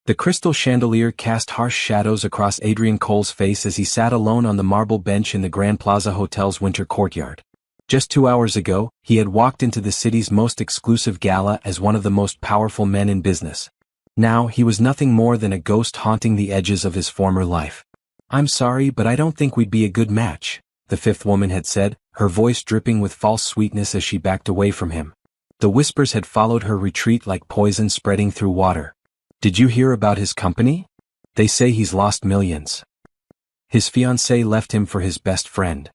The crystal chandelier cast harsh shadows across Adrian Cole's face as he sat alone on the marble bench in the Grand Plaza Hotel's winter courtyard. Just 2 hours ago, he had walked into the city's most exclusive gala as one of the most powerful men in business. Now he was nothing more than a ghost haunting the edges of his former life. "I'm sorry, but I don't think we'd be a good match," the fifth woman had said, her voice dripping with false sweetness as she backed away from him. The whispers had followed her retreat like poison spreading through water. "Did you hear about his company? They say he's lost millions. His fiancée left him for his best friend.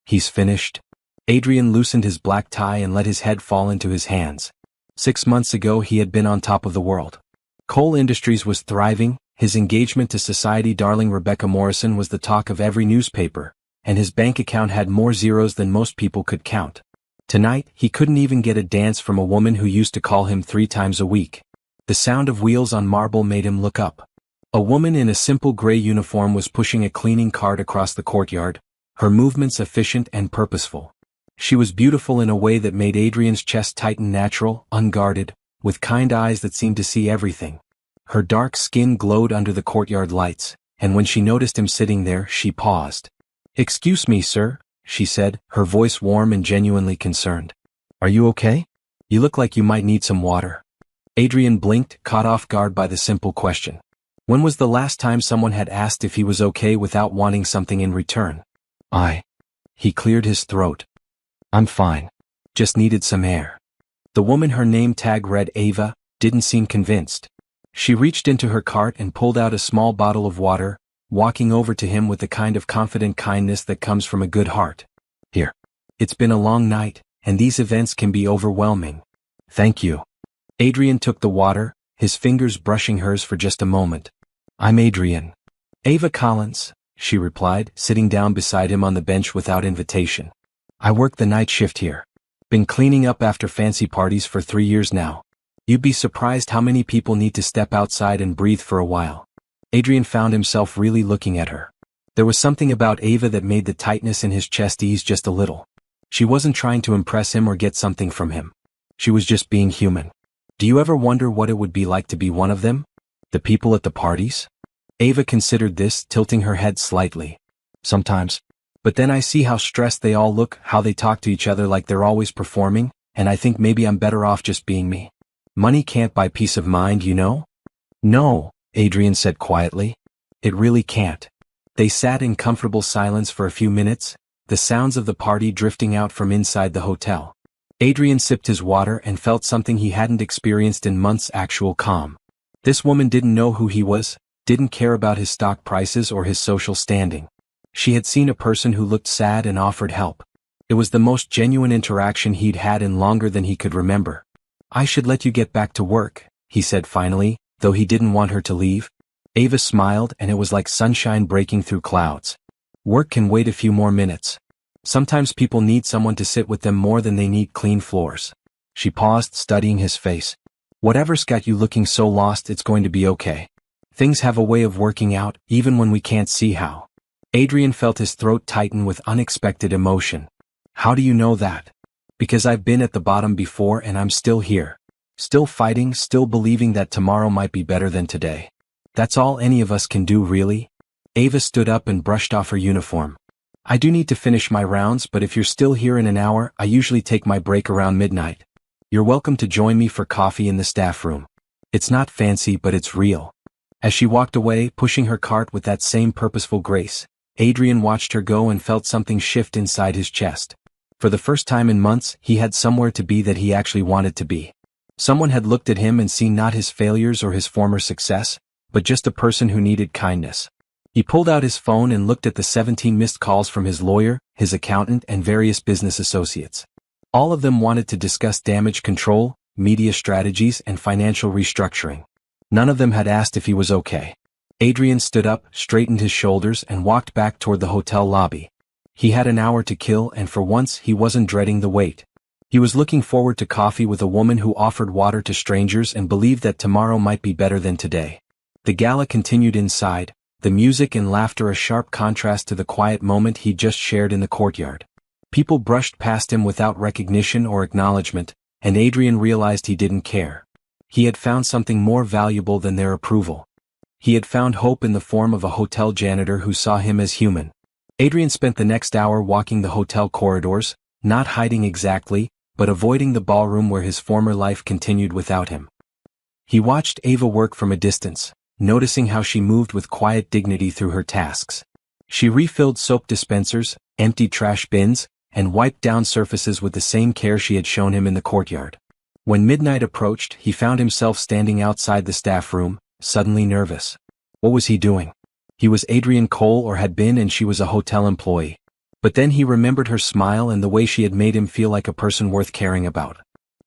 He's finished." Adrian loosened his black tie and let his head fall into his hands. 6 months ago he had been on top of the world. Cole Industries was thriving, his engagement to society darling Rebecca Morrison was the talk of every newspaper, and his bank account had more zeros than most people could count. Tonight, he couldn't even get a dance from a woman who used to call him 3 times a week. The sound of wheels on marble made him look up. A woman in a simple gray uniform was pushing a cleaning cart across the courtyard, her movements efficient and purposeful. She was beautiful in a way that made Adrian's chest tighten, natural, unguarded, with kind eyes that seemed to see everything. Her dark skin glowed under the courtyard lights, and when she noticed him sitting there, she paused. "Excuse me, sir," she said, her voice warm and genuinely concerned. "Are you okay? You look like you might need some water." Adrian blinked, caught off guard by the simple question. When was the last time someone had asked if he was okay without wanting something in return? He cleared his throat. "I'm fine. Just needed some air." The woman, her name tag read Ava, didn't seem convinced. She reached into her cart and pulled out a small bottle of water, walking over to him with the kind of confident kindness that comes from a good heart. "Here. It's been a long night, and these events can be overwhelming. Thank you." Adrian took the water, his fingers brushing hers for just a moment. "I'm Adrian." "Ava Collins," she replied, sitting down beside him on the bench without invitation. "I work the night shift here. Been cleaning up after fancy parties for 3 years now. You'd be surprised how many people need to step outside and breathe for a while." Adrian found himself really looking at her. There was something about Ava that made the tightness in his chest ease just a little. She wasn't trying to impress him or get something from him. She was just being human. "Do you ever wonder what it would be like to be one of them? The people at the parties?" Ava considered this, tilting her head slightly. "Sometimes. But then I see how stressed they all look, how they talk to each other like they're always performing, and I think maybe I'm better off just being me. Money can't buy peace of mind, you know?" "No," Adrian said quietly. "It really can't." They sat in comfortable silence for a few minutes, the sounds of the party drifting out from inside the hotel. Adrian sipped his water and felt something he hadn't experienced in months: actual calm. This woman didn't know who he was, didn't care about his stock prices or his social standing. She had seen a person who looked sad and offered help. It was the most genuine interaction he'd had in longer than he could remember. "I should let you get back to work," he said finally, though he didn't want her to leave. Ava smiled, and it was like sunshine breaking through clouds. "Work can wait a few more minutes. Sometimes people need someone to sit with them more than they need clean floors." She paused, studying his face. "Whatever's got you looking so lost, it's going to be okay. Things have a way of working out, even when we can't see how." Adrian felt his throat tighten with unexpected emotion. "How do you know that?" "Because I've been at the bottom before and I'm still here. Still fighting, still believing that tomorrow might be better than today. That's all any of us can do, really." Ava stood up and brushed off her uniform. "I do need to finish my rounds, but if you're still here in an hour, I usually take my break around midnight. You're welcome to join me for coffee in the staff room. It's not fancy, but it's real." As she walked away, pushing her cart with that same purposeful grace, Adrian watched her go and felt something shift inside his chest. For the first time in months, he had somewhere to be that he actually wanted to be. Someone had looked at him and seen not his failures or his former success, but just a person who needed kindness. He pulled out his phone and looked at the 17 missed calls from his lawyer, his accountant, and various business associates. All of them wanted to discuss damage control, media strategies, and financial restructuring. None of them had asked if he was okay. Adrian stood up, straightened his shoulders, and walked back toward the hotel lobby. He had an hour to kill, and for once he wasn't dreading the wait. He was looking forward to coffee with a woman who offered water to strangers and believed that tomorrow might be better than today. The gala continued inside, the music and laughter a sharp contrast to the quiet moment he'd just shared in the courtyard. People brushed past him without recognition or acknowledgement, and Adrian realized he didn't care. He had found something more valuable than their approval. He had found hope in the form of a hotel janitor who saw him as human. Adrian spent the next hour walking the hotel corridors, not hiding exactly, but avoiding the ballroom where his former life continued without him. He watched Ava work from a distance, noticing how she moved with quiet dignity through her tasks. She refilled soap dispensers, emptied trash bins, and wiped down surfaces with the same care she had shown him in the courtyard. When midnight approached, he found himself standing outside the staff room, suddenly nervous. What was he doing? He was Adrian Cole, or had been, and she was a hotel employee. But then he remembered her smile and the way she had made him feel like a person worth caring about.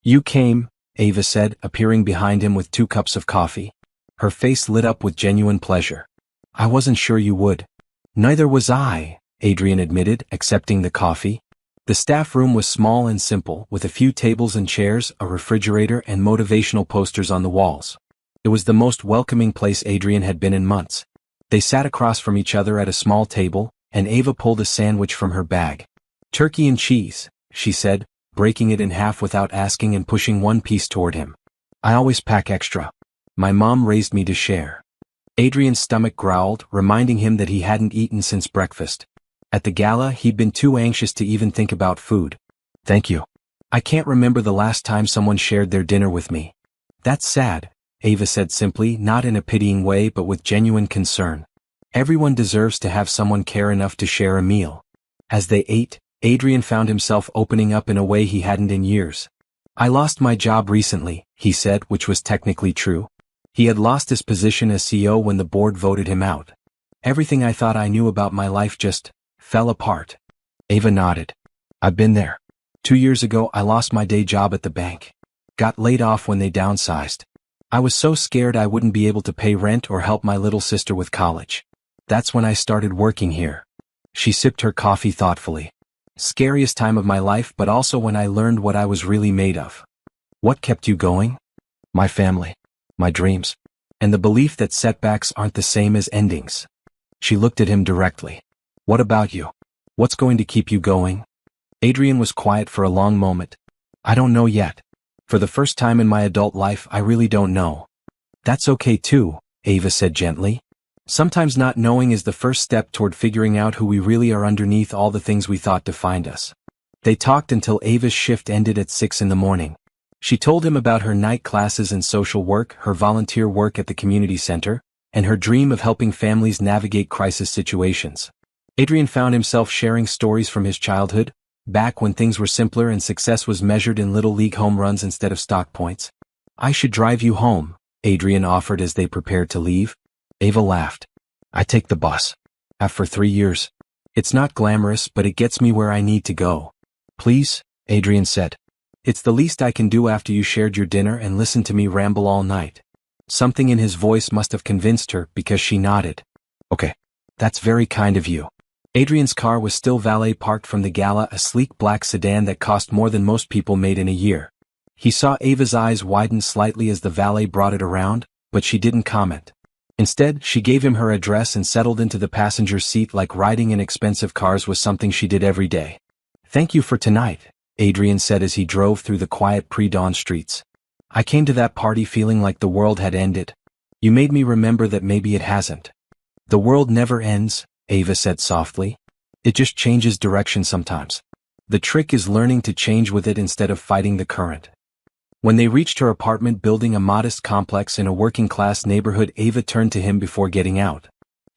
"You came," Ava said, appearing behind him with 2 cups of coffee. Her face lit up with genuine pleasure. "I wasn't sure you would." "Neither was I," Adrian admitted, accepting the coffee. The staff room was small and simple, with a few tables and chairs, a refrigerator, and motivational posters on the walls. It was the most welcoming place Adrian had been in months. They sat across from each other at a small table, and Ava pulled a sandwich from her bag. "Turkey and cheese," she said, breaking it in half without asking and pushing one piece toward him. "I always pack extra. My mom raised me to share." Adrian's stomach growled, reminding him that he hadn't eaten since breakfast. At the gala, he'd been too anxious to even think about food. "Thank you. I can't remember the last time someone shared their dinner with me." "That's sad," Ava said simply, not in a pitying way but with genuine concern. "Everyone deserves to have someone care enough to share a meal." As they ate, Adrian found himself opening up in a way he hadn't in years. "I lost my job recently," he said, which was technically true. He had lost his position as CEO when the board voted him out. "Everything I thought I knew about my life just fell apart." Ava nodded. "I've been there. 2 years ago I lost my day job at the bank. Got laid off when they downsized. I was so scared I wouldn't be able to pay rent or help my little sister with college. That's when I started working here." She sipped her coffee thoughtfully. "Scariest time of my life, but also when I learned what I was really made of." "What kept you going?" "My family. My dreams. And the belief that setbacks aren't the same as endings." She looked at him directly. "What about you? What's going to keep you going?" Adrian was quiet for a long moment. "I don't know yet. For the first time in my adult life, I really don't know." "That's okay too," Ava said gently. "Sometimes not knowing is the first step toward figuring out who we really are underneath all the things we thought defined us." They talked until Ava's shift ended at 6 in the morning. She told him about her night classes and social work, her volunteer work at the community center, and her dream of helping families navigate crisis situations. Adrian found himself sharing stories from his childhood, back when things were simpler and success was measured in little league home runs instead of stock points. "I should drive you home," Adrian offered as they prepared to leave. Ava laughed. "I take the bus. Have for 3 years. It's not glamorous, but it gets me where I need to go." "Please," Adrian said. "It's the least I can do after you shared your dinner and listened to me ramble all night." Something in his voice must have convinced her, because she nodded. "Okay. That's very kind of you." Adrian's car was still valet parked from the gala, a sleek black sedan that cost more than most people made in a year. He saw Ava's eyes widen slightly as the valet brought it around, but she didn't comment. Instead, she gave him her address and settled into the passenger seat like riding in expensive cars was something she did every day. "Thank you for tonight," Adrian said as he drove through the quiet pre-dawn streets. "I came to that party feeling like the world had ended. You made me remember that maybe it hasn't." "The world never ends," Ava said softly. "It just changes direction sometimes. The trick is learning to change with it instead of fighting the current." When they reached her apartment building, a modest complex in a working-class neighborhood, Ava turned to him before getting out.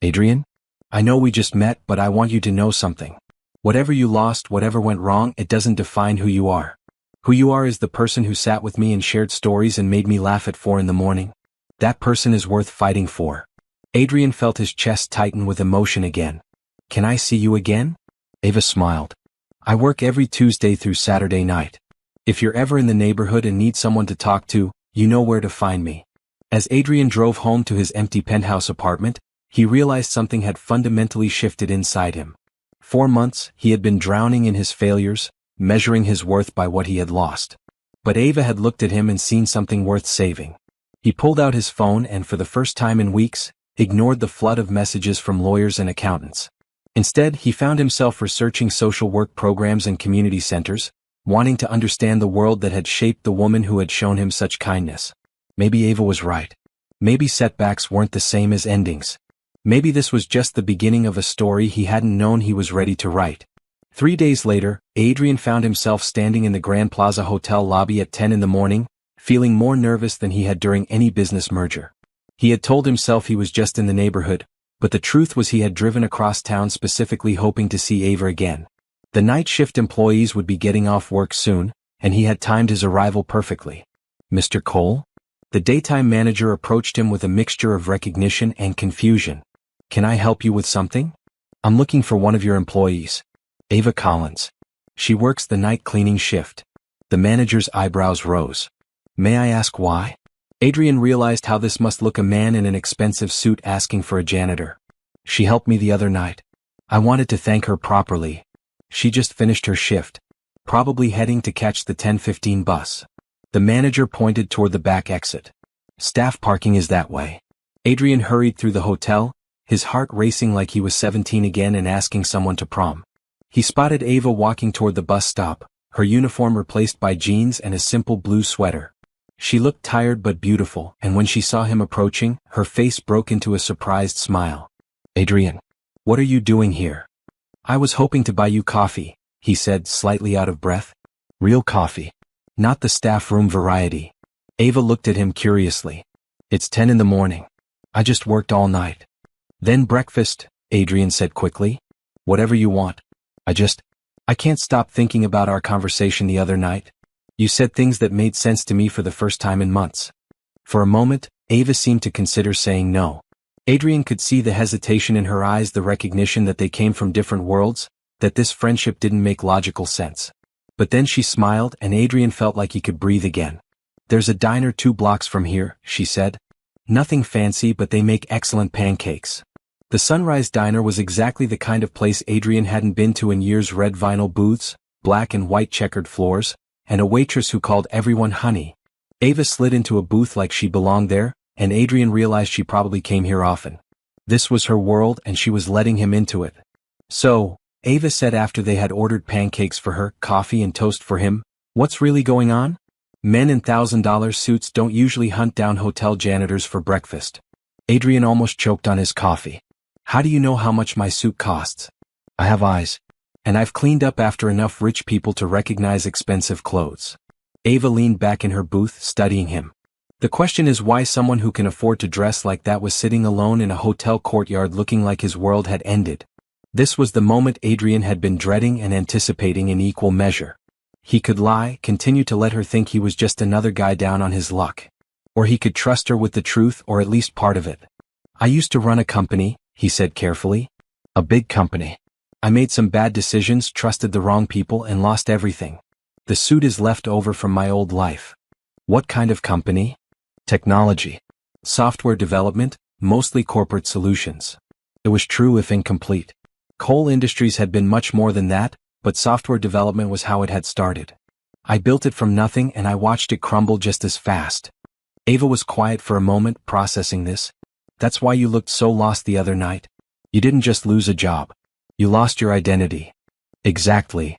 "Adrian? I know we just met, but I want you to know something. Whatever you lost, whatever went wrong, it doesn't define who you are. Who you are is the person who sat with me and shared stories and made me laugh at 4 in the morning. That person is worth fighting for." Adrian felt his chest tighten with emotion again. "Can I see you again?" Ava smiled. "I work every Tuesday through Saturday night. If you're ever in the neighborhood and need someone to talk to, you know where to find me." As Adrian drove home to his empty penthouse apartment, he realized something had fundamentally shifted inside him. 4 months, he had been drowning in his failures, measuring his worth by what he had lost. But Ava had looked at him and seen something worth saving. He pulled out his phone and, for the first time in weeks, ignored the flood of messages from lawyers and accountants. Instead, he found himself researching social work programs and community centers, wanting to understand the world that had shaped the woman who had shown him such kindness. Maybe Ava was right. Maybe setbacks weren't the same as endings. Maybe this was just the beginning of a story he hadn't known he was ready to write. 3 days later, Adrian found himself standing in the Grand Plaza Hotel lobby at 10 in the morning, feeling more nervous than he had during any business merger. He had told himself he was just in the neighborhood, but the truth was he had driven across town specifically hoping to see Ava again. The night shift employees would be getting off work soon, and he had timed his arrival perfectly. "Mr. Cole?" The daytime manager approached him with a mixture of recognition and confusion. "Can I help you with something? I'm looking for one of your employees. Ava Collins. She works the night cleaning shift." The manager's eyebrows rose. "May I ask why?" Adrian realized how this must look, a man in an expensive suit asking for a janitor. "She helped me the other night. I wanted to thank her properly. She just finished her shift, probably heading to catch the 10:15 bus." The manager pointed toward the back exit. "Staff parking is that way." Adrian hurried through the hotel, his heart racing like he was 17 again and asking someone to prom. He spotted Ava walking toward the bus stop, her uniform replaced by jeans and a simple blue sweater. She looked tired but beautiful, and when she saw him approaching, her face broke into a surprised smile. "Adrian, what are you doing here?" "I was hoping to buy you coffee," he said, slightly out of breath. "Real coffee, not the staff room variety." Ava looked at him curiously. "It's 10 in the morning. I just worked all night." "Then breakfast," Adrian said quickly. "Whatever you want. I can't stop thinking about our conversation the other night. You said things that made sense to me for the first time in months." For a moment, Ava seemed to consider saying no. Adrian could see the hesitation in her eyes, the recognition that they came from different worlds, that this friendship didn't make logical sense. But then she smiled and Adrian felt like he could breathe again. "There's a diner 2 blocks from here," she said. "Nothing fancy, but they make excellent pancakes." The Sunrise Diner was exactly the kind of place Adrian hadn't been to in years. Red vinyl booths, black and white checkered floors, and a waitress who called everyone honey. Ava slid into a booth like she belonged there, and Adrian realized she probably came here often. This was her world and she was letting him into it. "So," Ava said after they had ordered pancakes for her, coffee and toast for him, "what's really going on? Men in $1,000 suits don't usually hunt down hotel janitors for breakfast." Adrian almost choked on his coffee. "How do you know how much my suit costs?" "I have eyes. And I've cleaned up after enough rich people to recognize expensive clothes." Ava leaned back in her booth, studying him. "The question is why someone who can afford to dress like that was sitting alone in a hotel courtyard looking like his world had ended." This was the moment Adrian had been dreading and anticipating in equal measure. He could lie, continue to let her think he was just another guy down on his luck. Or he could trust her with the truth, or at least part of it. "I used to run a company," he said carefully. "A big company. I made some bad decisions, trusted the wrong people, and lost everything. The suit is left over from my old life." "What kind of company?" "Technology. Software development, mostly corporate solutions." It was true if incomplete. Coal industries had been much more than that, but software development was how it had started. "I built it from nothing and I watched it crumble just as fast." Ava was quiet for a moment, processing this. "That's why you looked so lost the other night. You didn't just lose a job. You lost your identity." "Exactly."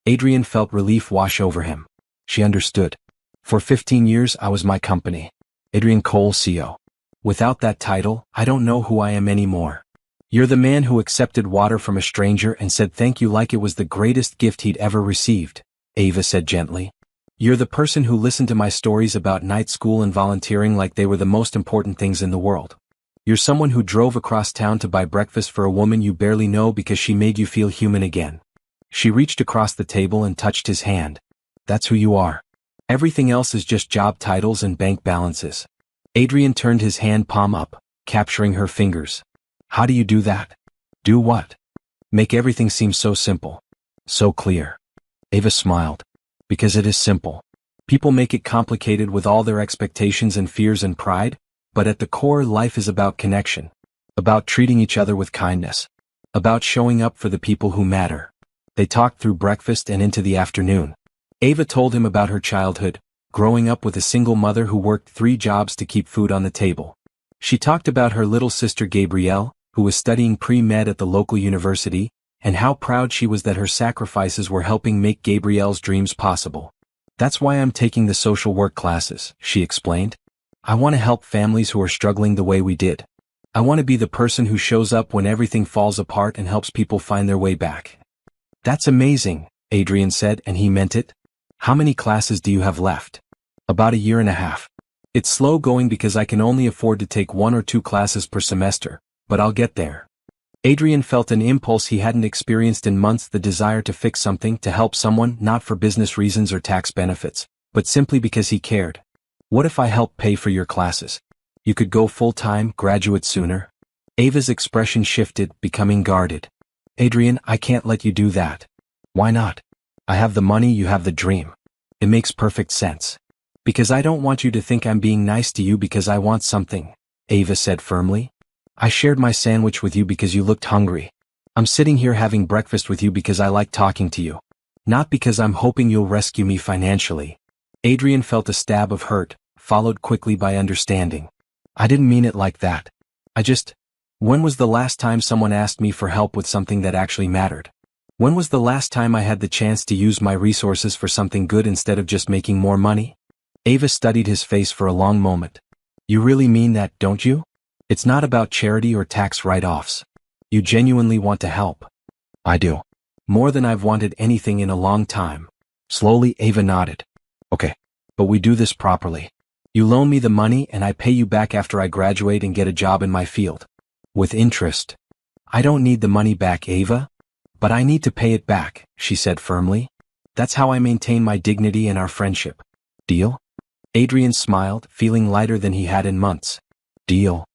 Adrian felt relief wash over him. She understood. "For 15 years I was my company. Adrian Cole, CEO. Without that title, I don't know who I am anymore." "You're the man who accepted water from a stranger and said thank you like it was the greatest gift he'd ever received," Ava said gently. "You're the person who listened to my stories about night school and volunteering like they were the most important things in the world. You're someone who drove across town to buy breakfast for a woman you barely know because she made you feel human again." She reached across the table and touched his hand. "That's who you are. Everything else is just job titles and bank balances." Adrian turned his hand palm up, capturing her fingers. "How do you do that?" "Do what?" "Make everything seem so simple. So clear." Ava smiled. "Because it is simple. People make it complicated with all their expectations and fears and pride, but at the core life is about connection. About treating each other with kindness. About showing up for the people who matter." They talked through breakfast and into the afternoon. Ava told him about her childhood, growing up with a single mother who worked 3 jobs to keep food on the table. She talked about her little sister Gabrielle, who was studying pre-med at the local university, and how proud she was that her sacrifices were helping make Gabrielle's dreams possible. "That's why I'm taking the social work classes," she explained. I want to help families who are struggling the way we did. I want to be the person who shows up when everything falls apart and helps people find their way back." "That's amazing," Adrian said, and he meant it. "How many classes do you have left?" "About a year and a half. It's slow going because I can only afford to take 1 or 2 classes per semester, but I'll get there." Adrian felt an impulse he hadn't experienced in months, the desire to fix something, to help someone, not for business reasons or tax benefits, but simply because he cared. "What if I help pay for your classes? You could go full-time, graduate sooner." Ava's expression shifted, becoming guarded. "Adrian, I can't let you do that." "Why not? I have the money, you have the dream. It makes perfect sense." "Because I don't want you to think I'm being nice to you because I want something," Ava said firmly. "I shared my sandwich with you because you looked hungry. I'm sitting here having breakfast with you because I like talking to you. Not because I'm hoping you'll rescue me financially." Adrian felt a stab of hurt, followed quickly by understanding. "I didn't mean it like that. When was the last time someone asked me for help with something that actually mattered? When was the last time I had the chance to use my resources for something good instead of just making more money?" Ava studied his face for a long moment. "You really mean that, don't you? It's not about charity or tax write-offs. You genuinely want to help." "I do. More than I've wanted anything in a long time." Slowly, Ava nodded. "Okay. But we do this properly. You loan me the money and I pay you back after I graduate and get a job in my field. With interest." "I don't need the money back, Ava. But I need to pay it back," she said firmly. "That's how I maintain my dignity and our friendship. Deal?" Adrian smiled, feeling lighter than he had in months. "Deal."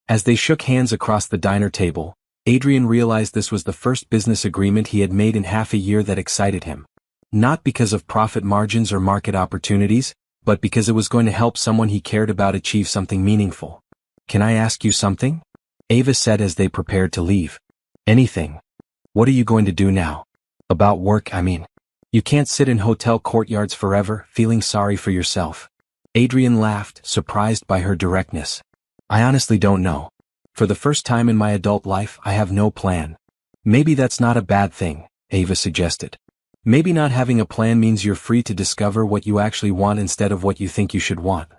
As they shook hands across the diner table, Adrian realized this was the first business agreement he had made in half a year that excited him. Not because of profit margins or market opportunities, but because it was going to help someone he cared about achieve something meaningful. "Can I ask you something?" Ava said as they prepared to leave. "Anything. What are you going to do now?" "About work, I mean. You can't sit in hotel courtyards forever, feeling sorry for yourself." Adrian laughed, surprised by her directness. "I honestly don't know. For the first time in my adult life, I have no plan." "Maybe that's not a bad thing," Ava suggested. "Maybe not having a plan means you're free to discover what you actually want instead of what you think you should want."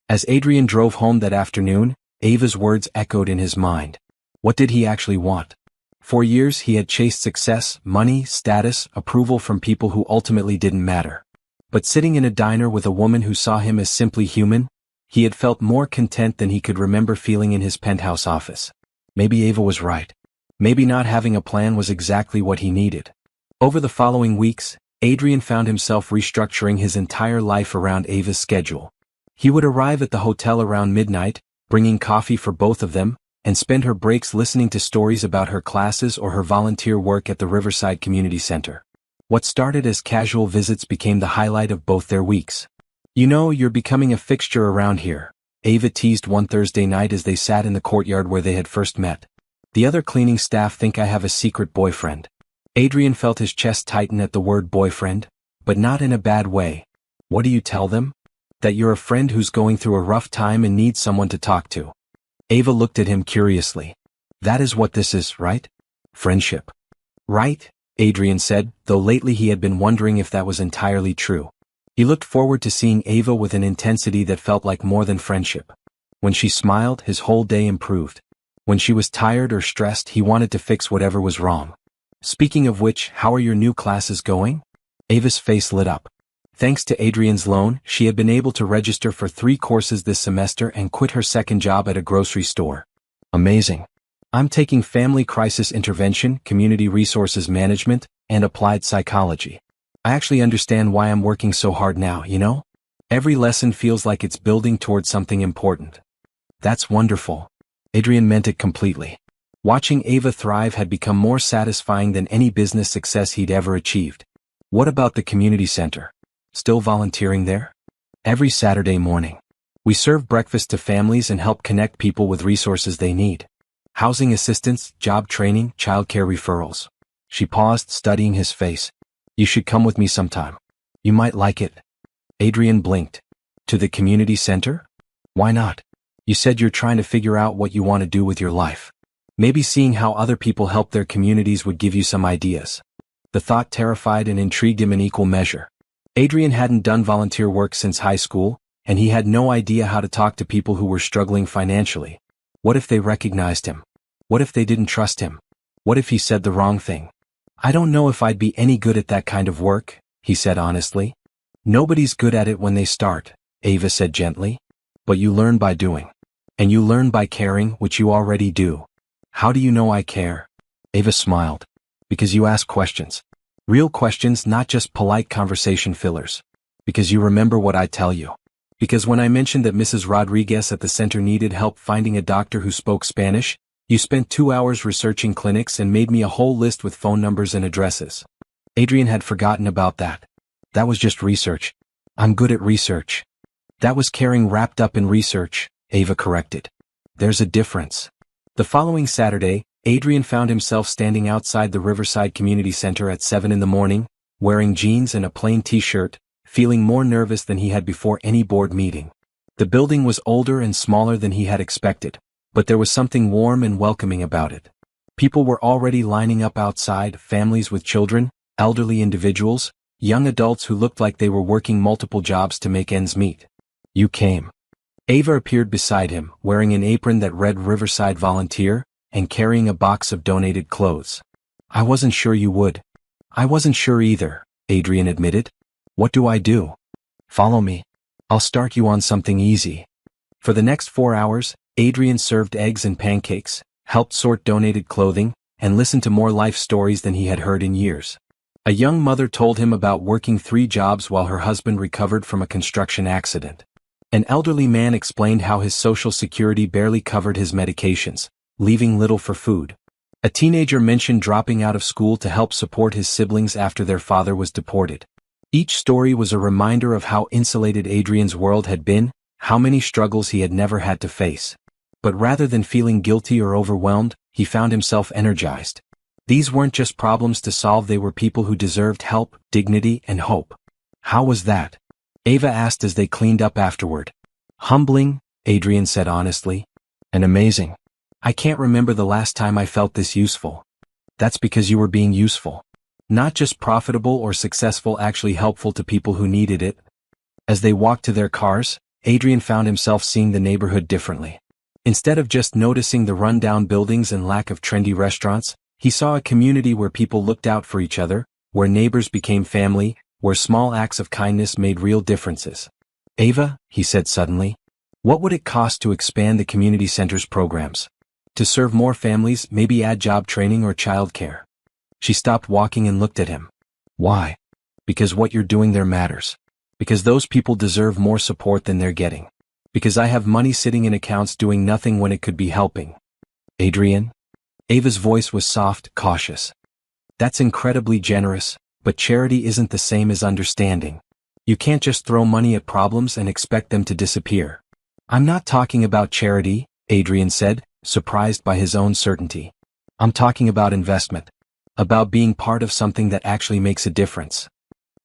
As Adrian drove home that afternoon, Ava's words echoed in his mind. What did he actually want? For years he had chased success, money, status, approval from people who ultimately didn't matter. But sitting in a diner with a woman who saw him as simply human, he had felt more content than he could remember feeling in his penthouse office. Maybe Ava was right. Maybe not having a plan was exactly what he needed. Over the following weeks, Adrian found himself restructuring his entire life around Ava's schedule. He would arrive at the hotel around midnight, bringing coffee for both of them, and spend her breaks listening to stories about her classes or her volunteer work at the Riverside Community Center. What started as casual visits became the highlight of both their weeks. "You know, you're becoming a fixture around here," Ava teased one Thursday night as they sat in the courtyard where they had first met. "The other cleaning staff think I have a secret boyfriend." Adrian felt his chest tighten at the word boyfriend, but not in a bad way. "What do you tell them?" "That you're a friend who's going through a rough time and needs someone to talk to." Ava looked at him curiously. "That is what this is, right? Friendship." "Right," Adrian said, though lately he had been wondering if that was entirely true. He looked forward to seeing Ava with an intensity that felt like more than friendship. When she smiled, his whole day improved. When she was tired or stressed, he wanted to fix whatever was wrong. "Speaking of which, how are your new classes going?" Ava's face lit up. Thanks to Adrian's loan, she had been able to register for 3 courses this semester and quit her second job at a grocery store. "Amazing. I'm taking family crisis intervention, community resources management, and applied psychology. I actually understand why I'm working so hard now, you know? Every lesson feels like it's building towards something important." "That's wonderful." Adrian meant it completely. Watching Ava thrive had become more satisfying than any business success he'd ever achieved. "What about the community center? Still volunteering there?" "Every Saturday morning. We serve breakfast to families and help connect people with resources they need. Housing assistance, job training, childcare referrals." She paused, studying his face. "You should come with me sometime. You might like it." Adrian blinked. "To the community center? Why not? You said you're trying to figure out what you want to do with your life. Maybe seeing how other people help their communities would give you some ideas." The thought terrified and intrigued him in equal measure. Adrian hadn't done volunteer work since high school, and he had no idea how to talk to people who were struggling financially. What if they recognized him? What if they didn't trust him? What if he said the wrong thing? I don't know if I'd be any good at that kind of work, he said honestly. Nobody's good at it when they start, Ava said gently. But you learn by doing. And you learn by caring, which you already do. How do you know I care? Ava smiled. Because you ask questions. Real questions, not just polite conversation fillers. Because you remember what I tell you. Because when I mentioned that Mrs. Rodriguez at the center needed help finding a doctor who spoke Spanish, you spent 2 hours researching clinics and made me a whole list with phone numbers and addresses. Adrian had forgotten about that. That was just research. I'm good at research. That was caring wrapped up in research, Ava corrected. There's a difference. The following Saturday, Adrian found himself standing outside the Riverside Community Center at 7 in the morning, wearing jeans and a plain t-shirt, feeling more nervous than he had before any board meeting. The building was older and smaller than he had expected, but there was something warm and welcoming about it. People were already lining up outside, families with children, elderly individuals, young adults who looked like they were working multiple jobs to make ends meet. You came. Ava appeared beside him, wearing an apron that read Riverside Volunteer, and carrying a box of donated clothes. I wasn't sure you would. I wasn't sure either, Adrian admitted. What do I do? Follow me. I'll start you on something easy. For the next 4 hours, Adrian served eggs and pancakes, helped sort donated clothing, and listened to more life stories than he had heard in years. A young mother told him about working 3 jobs while her husband recovered from a construction accident. An elderly man explained how his Social Security barely covered his medications, leaving little for food. A teenager mentioned dropping out of school to help support his siblings after their father was deported. Each story was a reminder of how insulated Adrian's world had been, how many struggles he had never had to face. But rather than feeling guilty or overwhelmed, he found himself energized. These weren't just problems to solve, they were people who deserved help, dignity, and hope. How was that? Ava asked as they cleaned up afterward. Humbling, Adrian said honestly. And amazing. I can't remember the last time I felt this useful. That's because you were being useful. Not just profitable or successful, actually helpful to people who needed it. As they walked to their cars, Adrian found himself seeing the neighborhood differently. Instead of just noticing the run-down buildings and lack of trendy restaurants, he saw a community where people looked out for each other, where neighbors became family, where small acts of kindness made real differences. Ava, he said suddenly, what would it cost to expand the community center's programs? To serve more families, maybe add job training or childcare? She stopped walking and looked at him. Why? Because what you're doing there matters. Because those people deserve more support than they're getting. Because I have money sitting in accounts doing nothing when it could be helping. Adrian? Ava's voice was soft, cautious. That's incredibly generous, but charity isn't the same as understanding. You can't just throw money at problems and expect them to disappear. I'm not talking about charity, Adrian said, surprised by his own certainty. I'm talking about investment. About being part of something that actually makes a difference.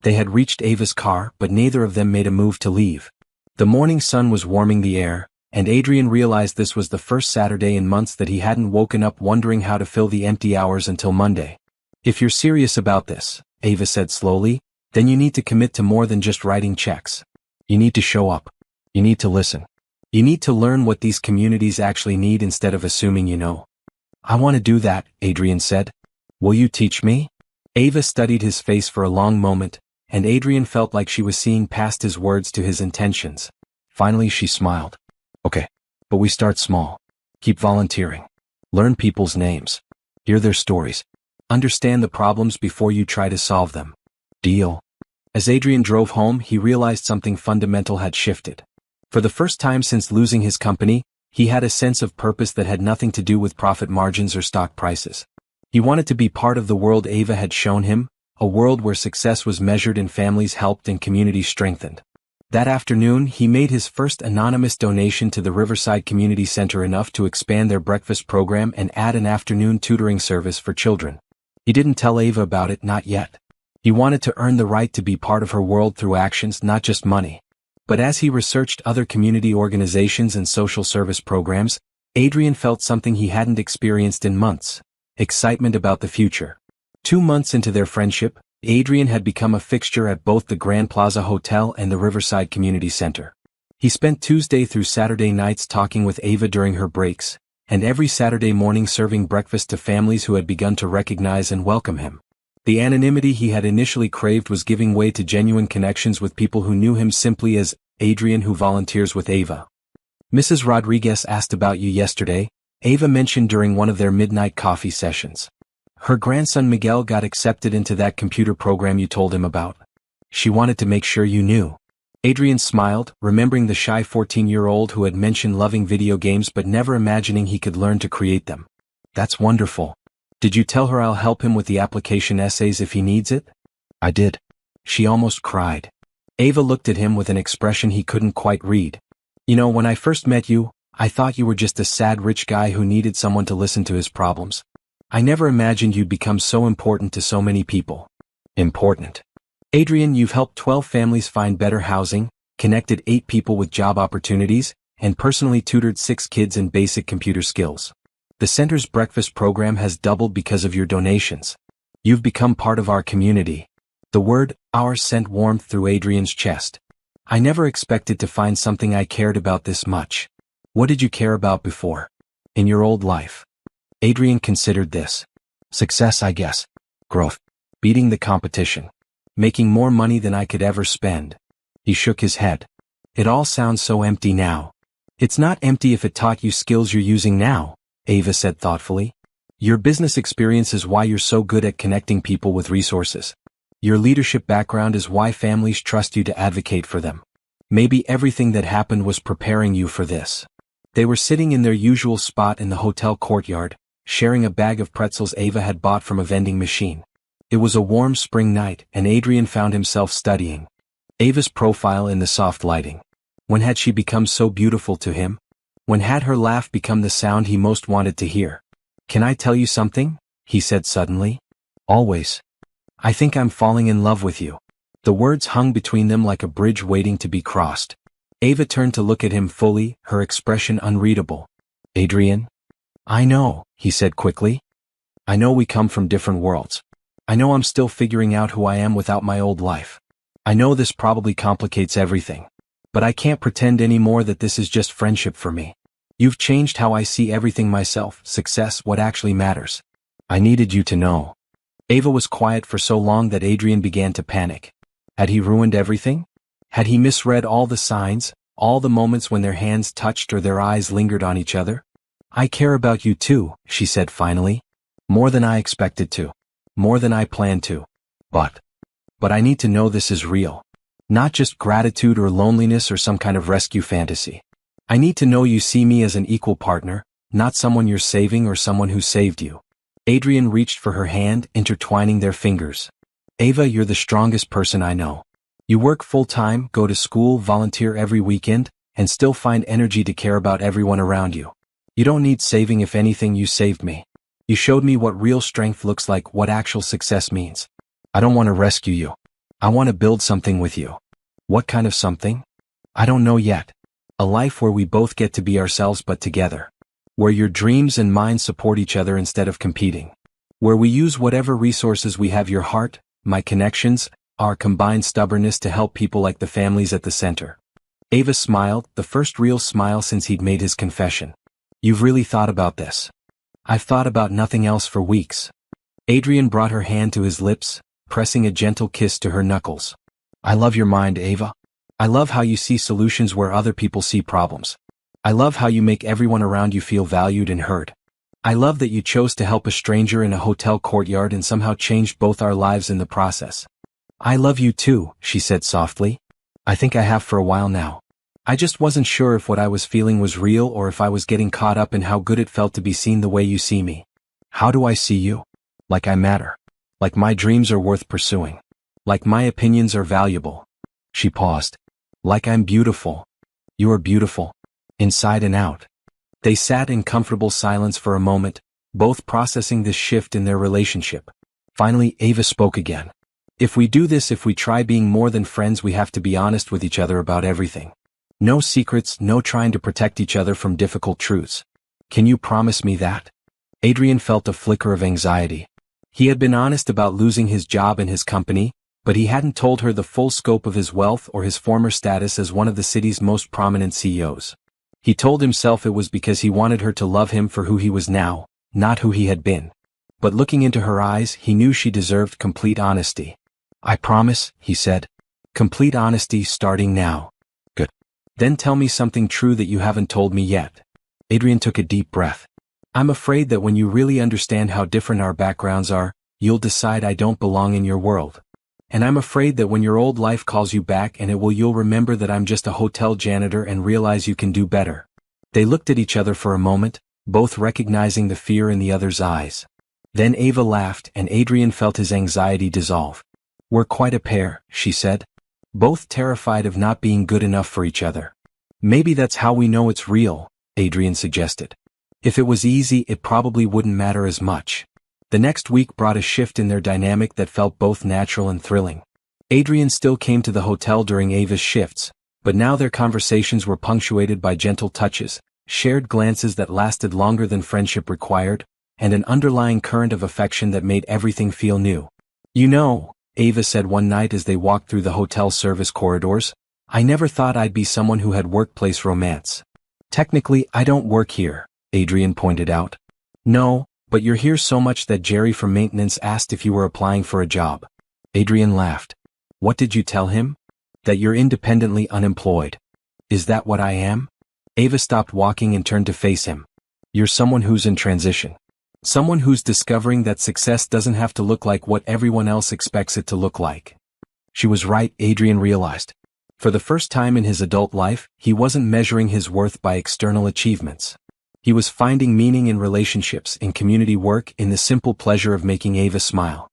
They had reached Ava's car, but neither of them made a move to leave. The morning sun was warming the air, and Adrian realized this was the first Saturday in months that he hadn't woken up wondering how to fill the empty hours until Monday. If you're serious about this, Ava said slowly, then you need to commit to more than just writing checks. You need to show up. You need to listen. You need to learn what these communities actually need instead of assuming you know. I want to do that, Adrian said. Will you teach me? Ava studied his face for a long moment, and Adrian felt like she was seeing past his words to his intentions. Finally she smiled. Okay, but we start small. Keep volunteering. Learn people's names. Hear their stories. Understand the problems before you try to solve them. Deal? As Adrian drove home, he realized something fundamental had shifted. For the first time since losing his company, he had a sense of purpose that had nothing to do with profit margins or stock prices. He wanted to be part of the world Ava had shown him, a world where success was measured and families helped and communities strengthened. That afternoon, he made his first anonymous donation to the Riverside Community Center, enough to expand their breakfast program and add an afternoon tutoring service for children. He didn't tell Ava about it, not yet. He wanted to earn the right to be part of her world through actions, not just money. But as he researched other community organizations and social service programs, Adrian felt something he hadn't experienced in months: excitement about the future. 2 months into their friendship, Adrian had become a fixture at both the Grand Plaza Hotel and the Riverside Community Center. He spent Tuesday through Saturday nights talking with Ava during her breaks, and every Saturday morning serving breakfast to families who had begun to recognize and welcome him. The anonymity he had initially craved was giving way to genuine connections with people who knew him simply as Adrian, who volunteers with Ava. Mrs. Rodriguez asked about you yesterday, Ava mentioned during one of their midnight coffee sessions. Her grandson Miguel got accepted into that computer program you told him about. She wanted to make sure you knew. Adrian smiled, remembering the shy 14-year-old who had mentioned loving video games but never imagining he could learn to create them. That's wonderful. Did you tell her I'll help him with the application essays if he needs it? I did. She almost cried. Ava looked at him with an expression he couldn't quite read. You know, when I first met you, I thought you were just a sad rich guy who needed someone to listen to his problems. I never imagined you'd become so important to so many people. Important. Adrian, you've helped 12 families find better housing, connected 8 people with job opportunities, and personally tutored 6 kids in basic computer skills. The center's breakfast program has doubled because of your donations. You've become part of our community. The word "our" sent warmth through Adrian's chest. I never expected to find something I cared about this much. What did you care about before? In your old life? Adrian considered this. Success, I guess. Growth. Beating the competition. Making more money than I could ever spend. He shook his head. It all sounds so empty now. It's not empty if it taught you skills you're using now, Ava said thoughtfully. Your business experience is why you're so good at connecting people with resources. Your leadership background is why families trust you to advocate for them. Maybe everything that happened was preparing you for this. They were sitting in their usual spot in the hotel courtyard, sharing a bag of pretzels Ava had bought from a vending machine. It was a warm spring night, and Adrian found himself studying Ava's profile in the soft lighting. When had she become so beautiful to him? When had her laugh become the sound he most wanted to hear? Can I tell you something? He said suddenly. Always. I think I'm falling in love with you. The words hung between them like a bridge waiting to be crossed. Ava turned to look at him fully, her expression unreadable. Adrian? I know, he said quickly. I know we come from different worlds. I know I'm still figuring out who I am without my old life. I know this probably complicates everything. But I can't pretend anymore that this is just friendship for me. You've changed how I see everything myself, success, what actually matters. I needed you to know. Ava was quiet for so long that Adrian began to panic. Had he ruined everything? Had he misread all the signs, all the moments when their hands touched or their eyes lingered on each other? I care about you too, she said finally. More than I expected to. More than I planned to. But I need to know this is real. Not just gratitude or loneliness or some kind of rescue fantasy. I need to know you see me as an equal partner, not someone you're saving or someone who saved you. Adrian reached for her hand, intertwining their fingers. Ava, you're the strongest person I know. You work full-time, go to school, volunteer every weekend, and still find energy to care about everyone around you. You don't need saving. If anything, you saved me. You showed me what real strength looks like, what actual success means. I don't want to rescue you. I want to build something with you. What kind of something? I don't know yet. A life where we both get to be ourselves but together. Where your dreams and mine support each other instead of competing. Where we use whatever resources we have, your heart, my connections, our combined stubbornness to help people like the families at the center. Ava smiled, the first real smile since he'd made his confession. You've really thought about this. I've thought about nothing else for weeks. Adrian brought her hand to his lips, pressing a gentle kiss to her knuckles. I love your mind, Ava. I love how you see solutions where other people see problems. I love how you make everyone around you feel valued and heard. I love that you chose to help a stranger in a hotel courtyard and somehow changed both our lives in the process. I love you too, she said softly. I think I have for a while now. I just wasn't sure if what I was feeling was real or if I was getting caught up in how good it felt to be seen the way you see me. How do I see you? Like I matter. Like my dreams are worth pursuing. Like my opinions are valuable. She paused. Like I'm beautiful. You are beautiful. Inside and out. They sat in comfortable silence for a moment, both processing this shift in their relationship. Finally, Ava spoke again. If we do this, if we try being more than friends, we have to be honest with each other about everything. No secrets, no trying to protect each other from difficult truths. Can you promise me that? Adrian felt a flicker of anxiety. He had been honest about losing his job and his company, But he hadn't told her the full scope of his wealth or his former status as one of the city's most prominent CEOs. He told himself it was because he wanted her to love him for who he was now, not who he had been. But looking into her eyes, he knew she deserved complete honesty. "I promise," he said. "Complete honesty starting now." "Good. Then tell me something true that you haven't told me yet." Adrian took a deep breath. "I'm afraid that when you really understand how different our backgrounds are, you'll decide I don't belong in your world. And I'm afraid that when your old life calls you back you'll remember that I'm just a hotel janitor and realize you can do better." They looked at each other for a moment, both recognizing the fear in the other's eyes. Then Ava laughed and Adrian felt his anxiety dissolve. "We're quite a pair," she said. "Both terrified of not being good enough for each other." "Maybe that's how we know it's real," Adrian suggested. "If it was easy, it probably wouldn't matter as much." The next week brought a shift in their dynamic that felt both natural and thrilling. Adrian still came to the hotel during Ava's shifts, but now their conversations were punctuated by gentle touches, shared glances that lasted longer than friendship required, and an underlying current of affection that made everything feel new. "You know," Ava said one night as they walked through the hotel service corridors, "I never thought I'd be someone who had workplace romance." "Technically, I don't work here," Adrian pointed out. "No, but you're here so much that Jerry from maintenance asked if you were applying for a job." Adrian laughed. "What did you tell him?" "That you're independently unemployed." "Is that what I am?" Ava stopped walking and turned to face him. "You're someone who's in transition. Someone who's discovering that success doesn't have to look like what everyone else expects it to look like." She was right, Adrian realized. For the first time in his adult life, he wasn't measuring his worth by external achievements. He was finding meaning in relationships, in community work, in the simple pleasure of making Ava smile.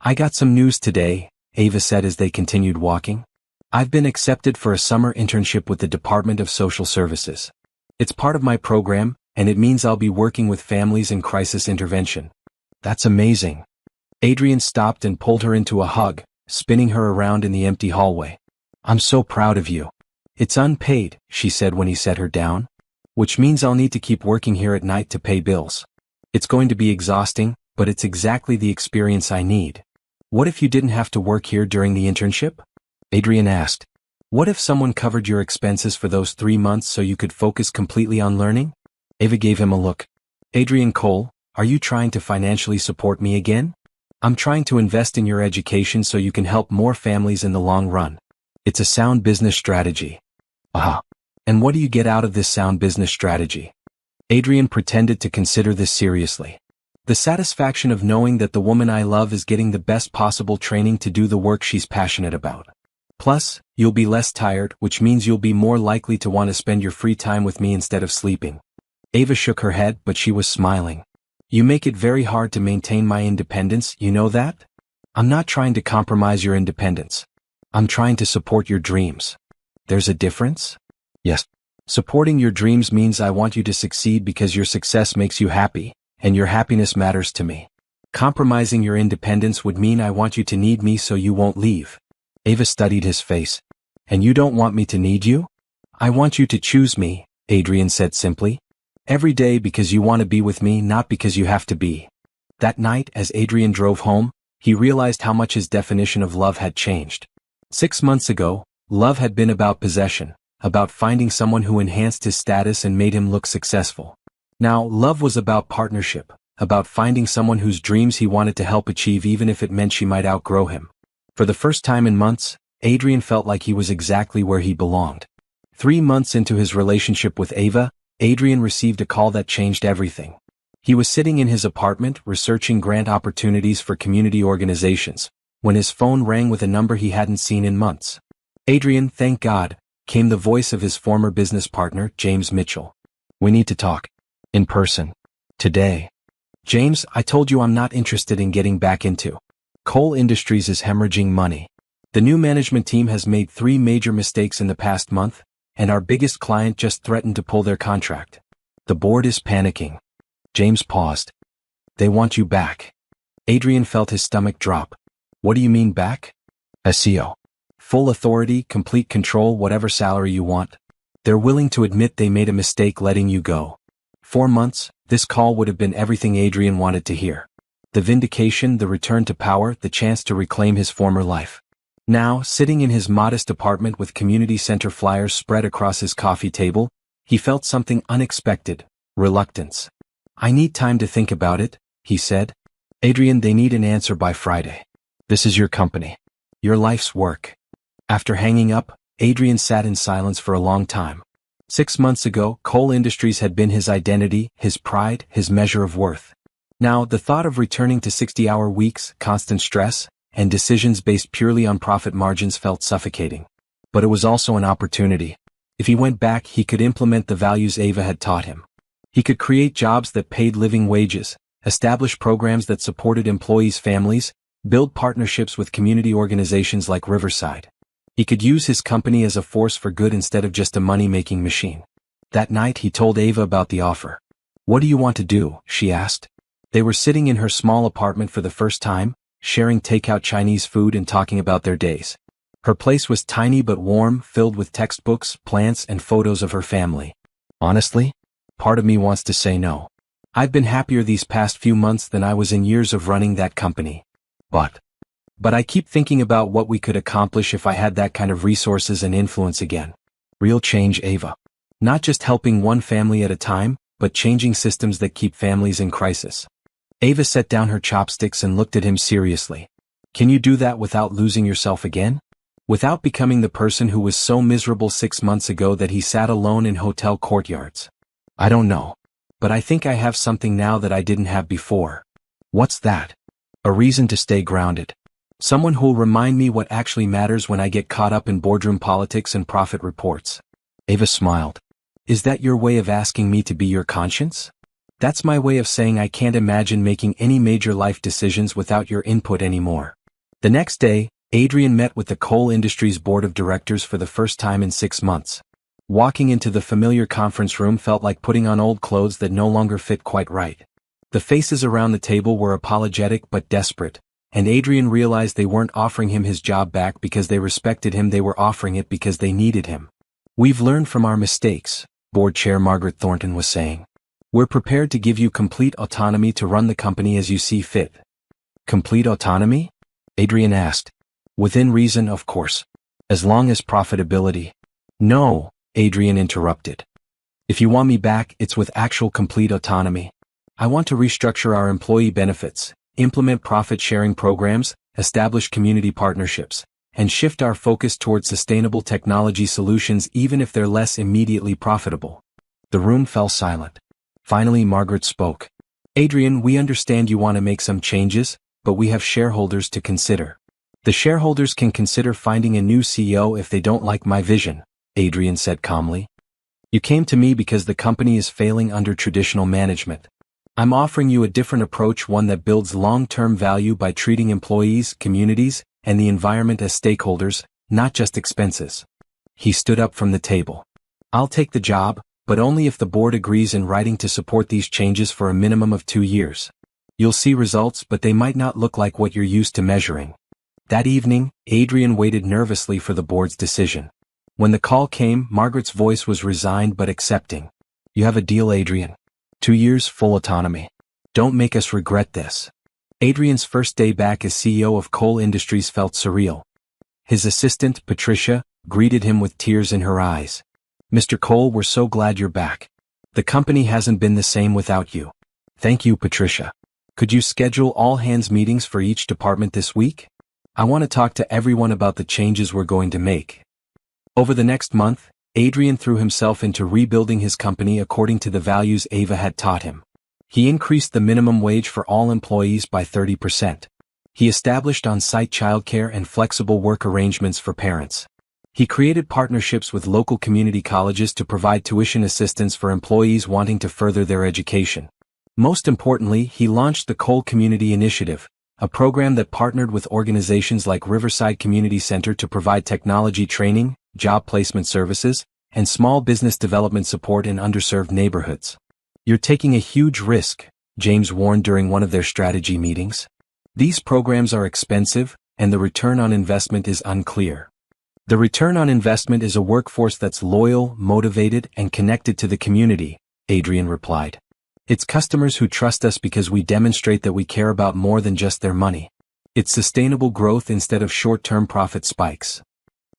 "I got some news today," Ava said as they continued walking. "I've been accepted for a summer internship with the Department of Social Services. It's part of my program, and it means I'll be working with families in crisis intervention." "That's amazing." Adrian stopped and pulled her into a hug, spinning her around in the empty hallway. "I'm so proud of you." "It's unpaid," she said when he set her down. "Which means I'll need to keep working here at night to pay bills. It's going to be exhausting, but it's exactly the experience I need." "What if you didn't have to work here during the internship?" Adrian asked. "What if someone covered your expenses for those 3 months so you could focus completely on learning?" Ava gave him a look. "Adrian Cole, are you trying to financially support me again?" "I'm trying to invest in your education so you can help more families in the long run. It's a sound business strategy." "Aha. And what do you get out of this sound business strategy?" Adrian pretended to consider this seriously. "The satisfaction of knowing that the woman I love is getting the best possible training to do the work she's passionate about. Plus, you'll be less tired, which means you'll be more likely to want to spend your free time with me instead of sleeping." Ava shook her head, but she was smiling. "You make it very hard to maintain my independence, you know that?" "I'm not trying to compromise your independence. I'm trying to support your dreams." "There's a difference?" "Yes. Supporting your dreams means I want you to succeed because your success makes you happy, and your happiness matters to me. Compromising your independence would mean I want you to need me so you won't leave." Ava studied his face. "And you don't want me to need you?" "I want you to choose me," Adrian said simply. "Every day because you want to be with me, not because you have to be." That night, as Adrian drove home, he realized how much his definition of love had changed. 6 months ago, love had been about possession, about finding someone who enhanced his status and made him look successful. Now, love was about partnership, about finding someone whose dreams he wanted to help achieve even if it meant she might outgrow him. For the first time in months, Adrian felt like he was exactly where he belonged. 3 months into his relationship with Ava, Adrian received a call that changed everything. He was sitting in his apartment researching grant opportunities for community organizations, when his phone rang with a number he hadn't seen in months. "Adrian, thank God," came the voice of his former business partner, James Mitchell. "We need to talk. In person. Today." "James, I told you I'm not interested in getting back into. Coal Industries is hemorrhaging money. The new management team has made 3 major mistakes in the past month, and our biggest client just threatened to pull their contract. The board is panicking." James paused. "They want you back." Adrian felt his stomach drop. "What do you mean back?" "As CEO. Full authority, complete control, whatever salary you want. They're willing to admit they made a mistake letting you go." 4 months, this call would have been everything Adrian wanted to hear. The vindication, the return to power, the chance to reclaim his former life. Now, sitting in his modest apartment with community center flyers spread across his coffee table, he felt something unexpected: reluctance. "I need time to think about it," he said. "Adrian, they need an answer by Friday. This is your company. Your life's work." After hanging up, Adrian sat in silence for a long time. 6 months ago, coal industries had been his identity, his pride, his measure of worth. Now, the thought of returning to 60-hour weeks, constant stress, and decisions based purely on profit margins felt suffocating. But it was also an opportunity. If he went back, he could implement the values Ava had taught him. He could create jobs that paid living wages, establish programs that supported employees' families, build partnerships with community organizations like Riverside. He could use his company as a force for good instead of just a money-making machine. That night he told Ava about the offer. "What do you want to do?" she asked. They were sitting in her small apartment for the first time, sharing takeout Chinese food and talking about their days. Her place was tiny but warm, filled with textbooks, plants, and photos of her family. "Honestly, part of me wants to say no. I've been happier these past few months than I was in years of running that company. But I keep thinking about what we could accomplish if I had that kind of resources and influence again. Real change, Ava. Not just helping one family at a time, but changing systems that keep families in crisis." Ava set down her chopsticks and looked at him seriously. "Can you do that without losing yourself again? Without becoming the person who was so miserable 6 months ago that he sat alone in hotel courtyards?" "I don't know. But I think I have something now that I didn't have before." "What's that?" "A reason to stay grounded. Someone who'll remind me what actually matters when I get caught up in boardroom politics and profit reports." Ava smiled. "Is that your way of asking me to be your conscience?" "That's my way of saying I can't imagine making any major life decisions without your input anymore." The next day, Adrian met with the coal industry's board of directors for the first time in 6 months. Walking into the familiar conference room felt like putting on old clothes that no longer fit quite right. The faces around the table were apologetic but desperate, and Adrian realized they weren't offering him his job back because they respected him, they were offering it because they needed him. "We've learned from our mistakes," Board Chair Margaret Thornton was saying. "We're prepared to give you complete autonomy to run the company as you see fit." "Complete autonomy?" Adrian asked. "Within reason, of course. As long as profitability." "No," Adrian interrupted. "If you want me back, it's with actual complete autonomy. I want to restructure our employee benefits, implement profit-sharing programs, establish community partnerships, and shift our focus towards sustainable technology solutions even if they're less immediately profitable." The room fell silent. Finally, Margaret spoke. "Adrian, we understand you want to make some changes, but we have shareholders to consider. The shareholders can consider finding a new CEO if they don't like my vision," Adrian said calmly. "You came to me because the company is failing under traditional management. I'm offering you a different approach, one that builds long-term value by treating employees, communities, and the environment as stakeholders, not just expenses." He stood up from the table. "I'll take the job, but only if the board agrees in writing to support these changes for a minimum of 2 years. You'll see results, but they might not look like what you're used to measuring." That evening, Adrian waited nervously for the board's decision. When the call came, Margaret's voice was resigned but accepting. "You have a deal, Adrian. 2 years, full autonomy. Don't make us regret this." Adrian's first day back as CEO of Coal Industries felt surreal. His assistant, Patricia, greeted him with tears in her eyes. "Mr. Cole, we're so glad you're back. The company hasn't been the same without you." "Thank you, Patricia. Could you schedule all-hands meetings for each department this week? I want to talk to everyone about the changes we're going to make." Over the next month, Adrian threw himself into rebuilding his company according to the values Ava had taught him. He increased the minimum wage for all employees by 30%. He established on-site childcare and flexible work arrangements for parents. He created partnerships with local community colleges to provide tuition assistance for employees wanting to further their education. Most importantly, he launched the Coal Community Initiative, a program that partnered with organizations like Riverside Community Center to provide technology training, job placement services, and small business development support in underserved neighborhoods. "You're taking a huge risk," James warned during one of their strategy meetings. "These programs are expensive, and the return on investment is unclear." "The return on investment is a workforce that's loyal, motivated, and connected to the community," Adrian replied. "It's customers who trust us because we demonstrate that we care about more than just their money." It's sustainable growth instead of short-term profit spikes.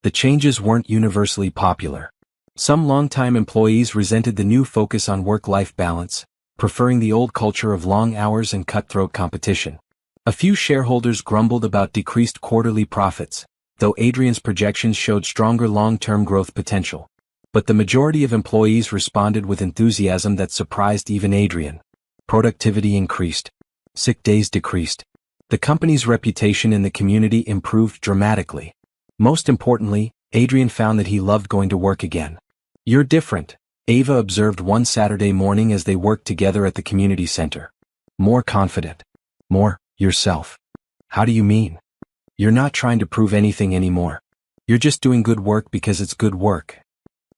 The changes weren't universally popular. Some longtime employees resented the new focus on work-life balance, preferring the old culture of long hours and cutthroat competition. A few shareholders grumbled about decreased quarterly profits, though Adrian's projections showed stronger long-term growth potential. But the majority of employees responded with enthusiasm that surprised even Adrian. Productivity increased. Sick days decreased. The company's reputation in the community improved dramatically. Most importantly, Adrian found that he loved going to work again. "You're different," Ava observed one Saturday morning as they worked together at the community center. "More confident. More yourself." "How do you mean?" "You're not trying to prove anything anymore. You're just doing good work because it's good work."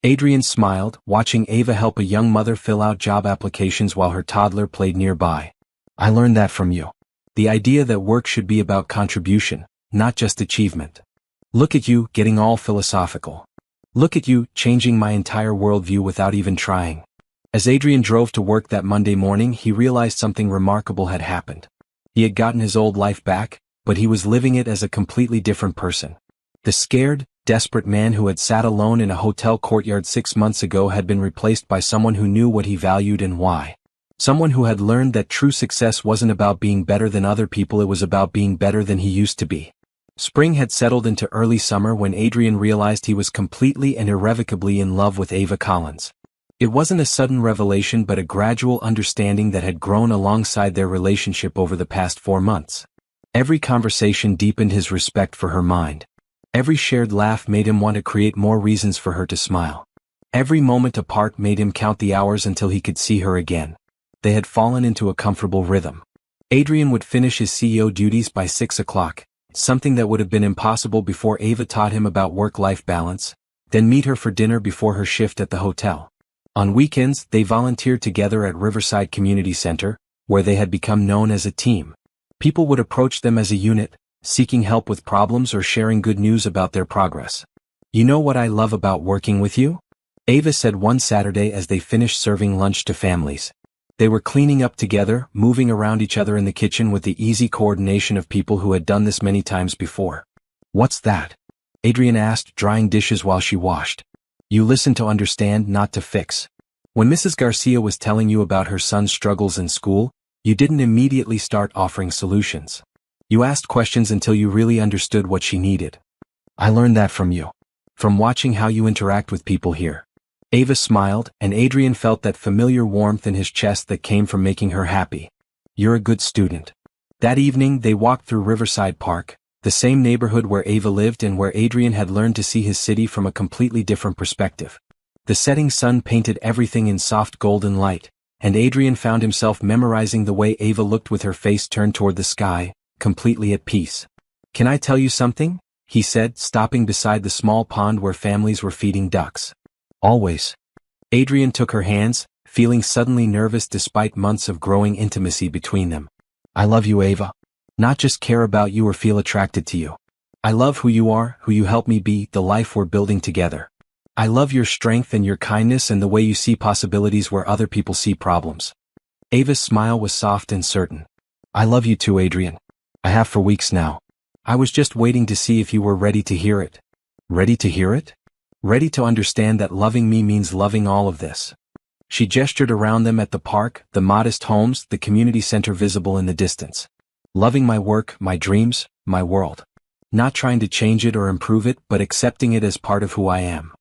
Adrian smiled, watching Ava help a young mother fill out job applications while her toddler played nearby. "I learned that from you. The idea that work should be about contribution, not just achievement. Look at you, getting all philosophical. Look at you, changing my entire worldview without even trying." As Adrian drove to work that Monday morning, he realized something remarkable had happened. He had gotten his old life back, but he was living it as a completely different person. The scared, desperate man who had sat alone in a hotel courtyard 6 months ago had been replaced by someone who knew what he valued and why. Someone who had learned that true success wasn't about being better than other people, it was about being better than he used to be. Spring had settled into early summer when Adrian realized he was completely and irrevocably in love with Ava Collins. It wasn't a sudden revelation but a gradual understanding that had grown alongside their relationship over the past 4 months. Every conversation deepened his respect for her mind. Every shared laugh made him want to create more reasons for her to smile. Every moment apart made him count the hours until he could see her again. They had fallen into a comfortable rhythm. Adrian would finish his CEO duties by 6 o'clock, something that would have been impossible before Ava taught him about work-life balance, then meet her for dinner before her shift at the hotel. On weekends, they volunteered together at Riverside Community Center, where they had become known as a team. People would approach them as a unit, seeking help with problems or sharing good news about their progress. "You know what I love about working with you?" Ava said one Saturday as they finished serving lunch to families. They were cleaning up together, moving around each other in the kitchen with the easy coordination of people who had done this many times before. "What's that?" Adrian asked, drying dishes while she washed. "You listen to understand, not to fix. When Mrs. Garcia was telling you about her son's struggles in school, you didn't immediately start offering solutions. You asked questions until you really understood what she needed. I learned that from you. From watching how you interact with people here." Ava smiled, and Adrian felt that familiar warmth in his chest that came from making her happy. "You're a good student." That evening they walked through Riverside Park, the same neighborhood where Ava lived and where Adrian had learned to see his city from a completely different perspective. The setting sun painted everything in soft golden light, and Adrian found himself memorizing the way Ava looked with her face turned toward the sky, completely at peace. "Can I tell you something?" he said, stopping beside the small pond where families were feeding ducks. "Always." Adrian took her hands, feeling suddenly nervous despite months of growing intimacy between them. "I love you, Ava. Not just care about you or feel attracted to you. I love who you are, who you help me be, the life we're building together. I love your strength and your kindness and the way you see possibilities where other people see problems." Ava's smile was soft and certain. "I love you too, Adrian. I have for weeks now. I was just waiting to see if you were ready to hear it." "Ready to hear it?" "Ready to understand that loving me means loving all of this." She gestured around them at the park, the modest homes, the community center visible in the distance. "Loving my work, my dreams, my world. Not trying to change it or improve it, but accepting it as part of who I am.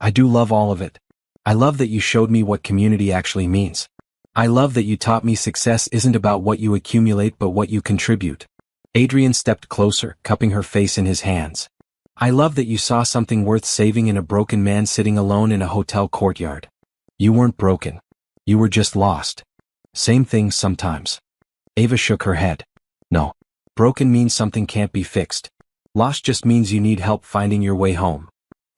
I do love all of it. I love that you showed me what community actually means. I love that you taught me success isn't about what you accumulate but what you contribute." Adrian stepped closer, cupping her face in his hands. "I love that you saw something worth saving in a broken man sitting alone in a hotel courtyard. You weren't broken. You were just lost. Same thing sometimes." Ava shook her head. "No. Broken means something can't be fixed. Lost just means you need help finding your way home."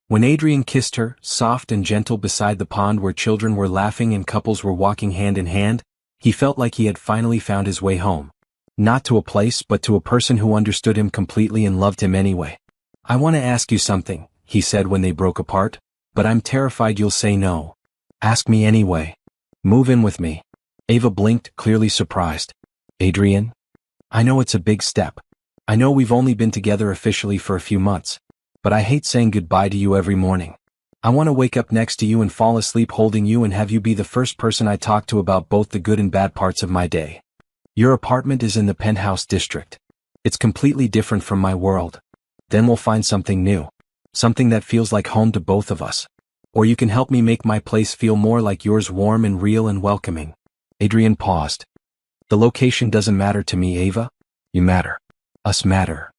When Adrian kissed her, soft and gentle beside the pond where children were laughing and couples were walking hand in hand, he felt like he had finally found his way home. Not to a place but to a person who understood him completely and loved him anyway. "I want to ask you something," he said when they broke apart, "but I'm terrified you'll say no." "Ask me anyway. Move in with me." Ava blinked, clearly surprised. "Adrian? I know it's a big step. I know we've only been together officially for a few months, but I hate saying goodbye to you every morning. I want to wake up next to you and fall asleep holding you and have you be the first person I talk to about both the good and bad parts of my day. Your apartment is in the penthouse district. It's completely different from my world. Then we'll find something new. Something that feels like home to both of us. Or you can help me make my place feel more like yours, warm and real and welcoming. Adrian paused. The location doesn't matter to me, Ava. You matter. Us matter.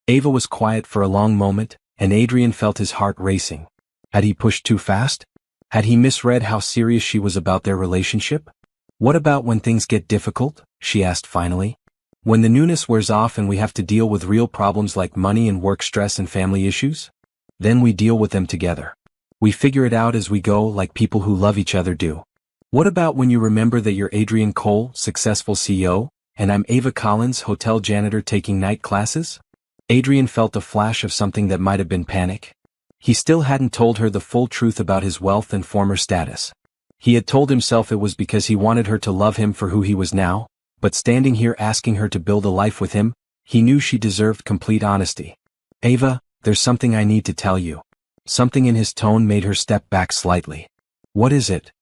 Ava was quiet for a long moment, and Adrian felt his heart racing. Had he pushed too fast? Had he misread how serious she was about their relationship? What about when things get difficult? She asked finally. When the newness wears off and we have to deal with real problems like money and work stress and family issues? Then we deal with them together. We figure it out as we go, like people who love each other do. What about when you remember that you're Adrian Cole, successful CEO, and I'm Ava Collins, hotel janitor taking night classes? Adrian felt a flash of something that might have been panic. He still hadn't told her the full truth about his wealth and former status. He had told himself it was because he wanted her to love him for who he was now, but standing here asking her to build a life with him, he knew she deserved complete honesty. Ava, there's something I need to tell you. Something in his tone made her step back slightly. What is it?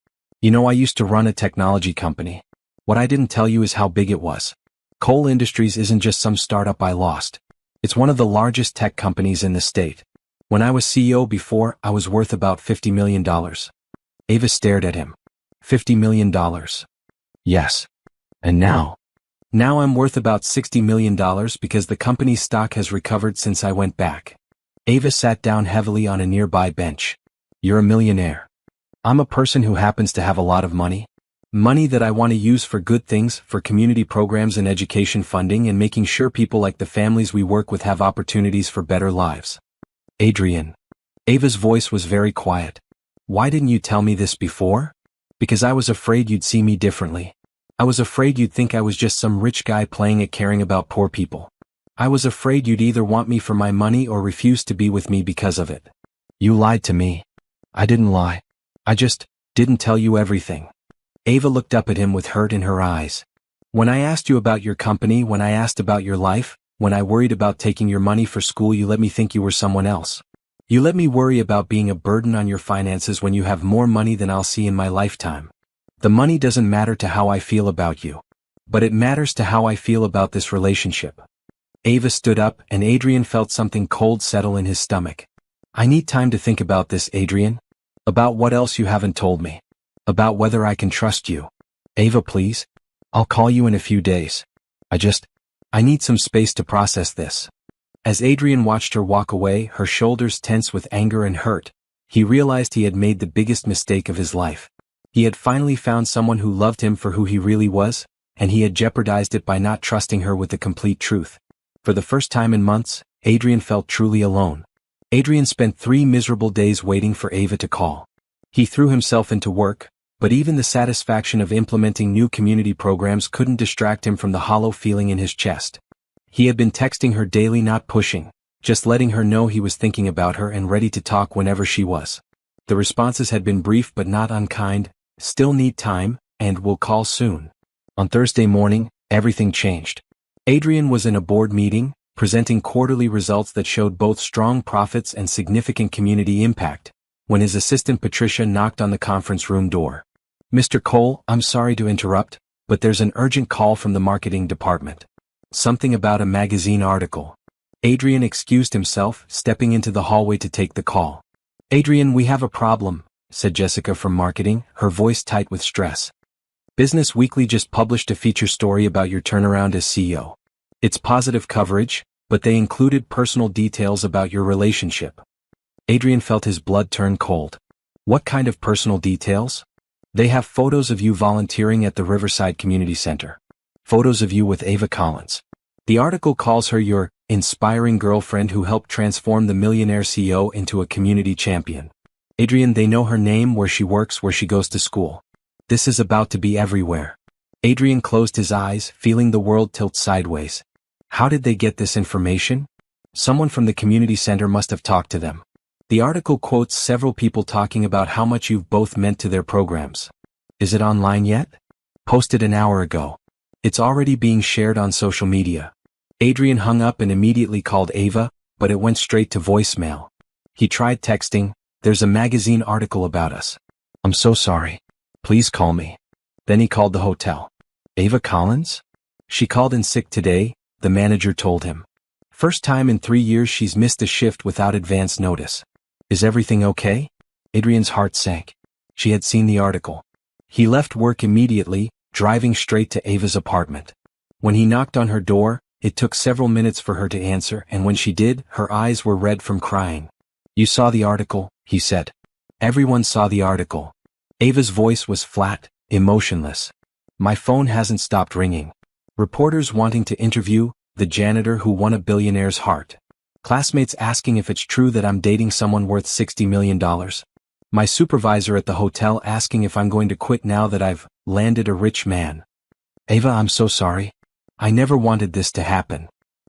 You know, I used to run a technology company. What I didn't tell you is how big it was. Cole Industries isn't just some startup I lost. It's one of the largest tech companies in the state. When I was CEO before, I was worth about $50 million. Ava stared at him. $50 million. Yes. And now? Now I'm worth about $60 million because the company's stock has recovered since I went back. Ava sat down heavily on a nearby bench. You're a millionaire. I'm a person who happens to have a lot of money. Money that I want to use for good things, for community programs and education funding and making sure people like the families we work with have opportunities for better lives. Adrian. Ava's voice was very quiet. Why didn't you tell me this before? Because I was afraid you'd see me differently. I was afraid you'd think I was just some rich guy playing at caring about poor people. I was afraid you'd either want me for my money or refuse to be with me because of it. You lied to me. I didn't lie. I just didn't tell you everything. Ava looked up at him with hurt in her eyes. When I asked you about your company, when I asked about your life, when I worried about taking your money for school, you let me think you were someone else. You let me worry about being a burden on your finances when you have more money than I'll see in my lifetime. The money doesn't matter to how I feel about you. But it matters to how I feel about this relationship. Ava stood up and Adrian felt something cold settle in his stomach. I need time to think about this, Adrian. About what else you haven't told me. About whether I can trust you. Ava, please. I'll call you in a few days. I need some space to process this. As Adrian watched her walk away, her shoulders tense with anger and hurt, he realized he had made the biggest mistake of his life. He had finally found someone who loved him for who he really was, and he had jeopardized it by not trusting her with the complete truth. For the first time in months, Adrian felt truly alone. Adrian spent 3 miserable days waiting for Ava to call. He threw himself into work, but even the satisfaction of implementing new community programs couldn't distract him from the hollow feeling in his chest. He had been texting her daily, not pushing, just letting her know he was thinking about her and ready to talk whenever she was. The responses had been brief but not unkind, still need time, and will call soon. On Thursday morning, everything changed. Adrian was in a board meeting, presenting quarterly results that showed both strong profits and significant community impact, when his assistant Patricia knocked on the conference room door. Mr. Cole, I'm sorry to interrupt, but there's an urgent call from the marketing department. Something about a magazine article. Adrian excused himself, stepping into the hallway to take the call. Adrian, we have a problem, said Jessica from marketing, her voice tight with stress. Business Weekly just published a feature story about your turnaround as CEO. It's positive coverage, but they included personal details about your relationship. Adrian felt his blood turn cold. What kind of personal details? They have photos of you volunteering at the Riverside Community Center. Photos of you with Ava Collins. The article calls her your inspiring girlfriend who helped transform the Millionaire CEO into a community champion. Adrian, they know her name, where she works, where she goes to school. This is about to be everywhere. Adrian closed his eyes, feeling the world tilt sideways. How did they get this information? Someone from the community center must have talked to them. The article quotes several people talking about how much you've both meant to their programs. Is it online yet? Posted an hour ago. It's already being shared on social media. Adrian hung up and immediately called Ava, but it went straight to voicemail. He tried texting, "There's a magazine article about us. I'm so sorry. Please call me." Then he called the hotel. "Ava Collins? She called in sick today," the manager told him. "First time in 3 years she's missed a shift without advance notice. Is everything okay?" Adrian's heart sank. She had seen the article. He left work immediately, driving straight to Ava's apartment. When he knocked on her door, it took several minutes for her to answer, and when she did, her eyes were red from crying. "You saw the article," he said. Everyone saw the article. Ava's voice was flat, emotionless. "My phone hasn't stopped ringing. Reporters wanting to interview the janitor who won a billionaire's heart. Classmates asking if it's true that I'm dating someone worth $60 million. My supervisor at the hotel asking if I'm going to quit now that I've landed a rich man. Ava, I'm so sorry. I never wanted this to happen.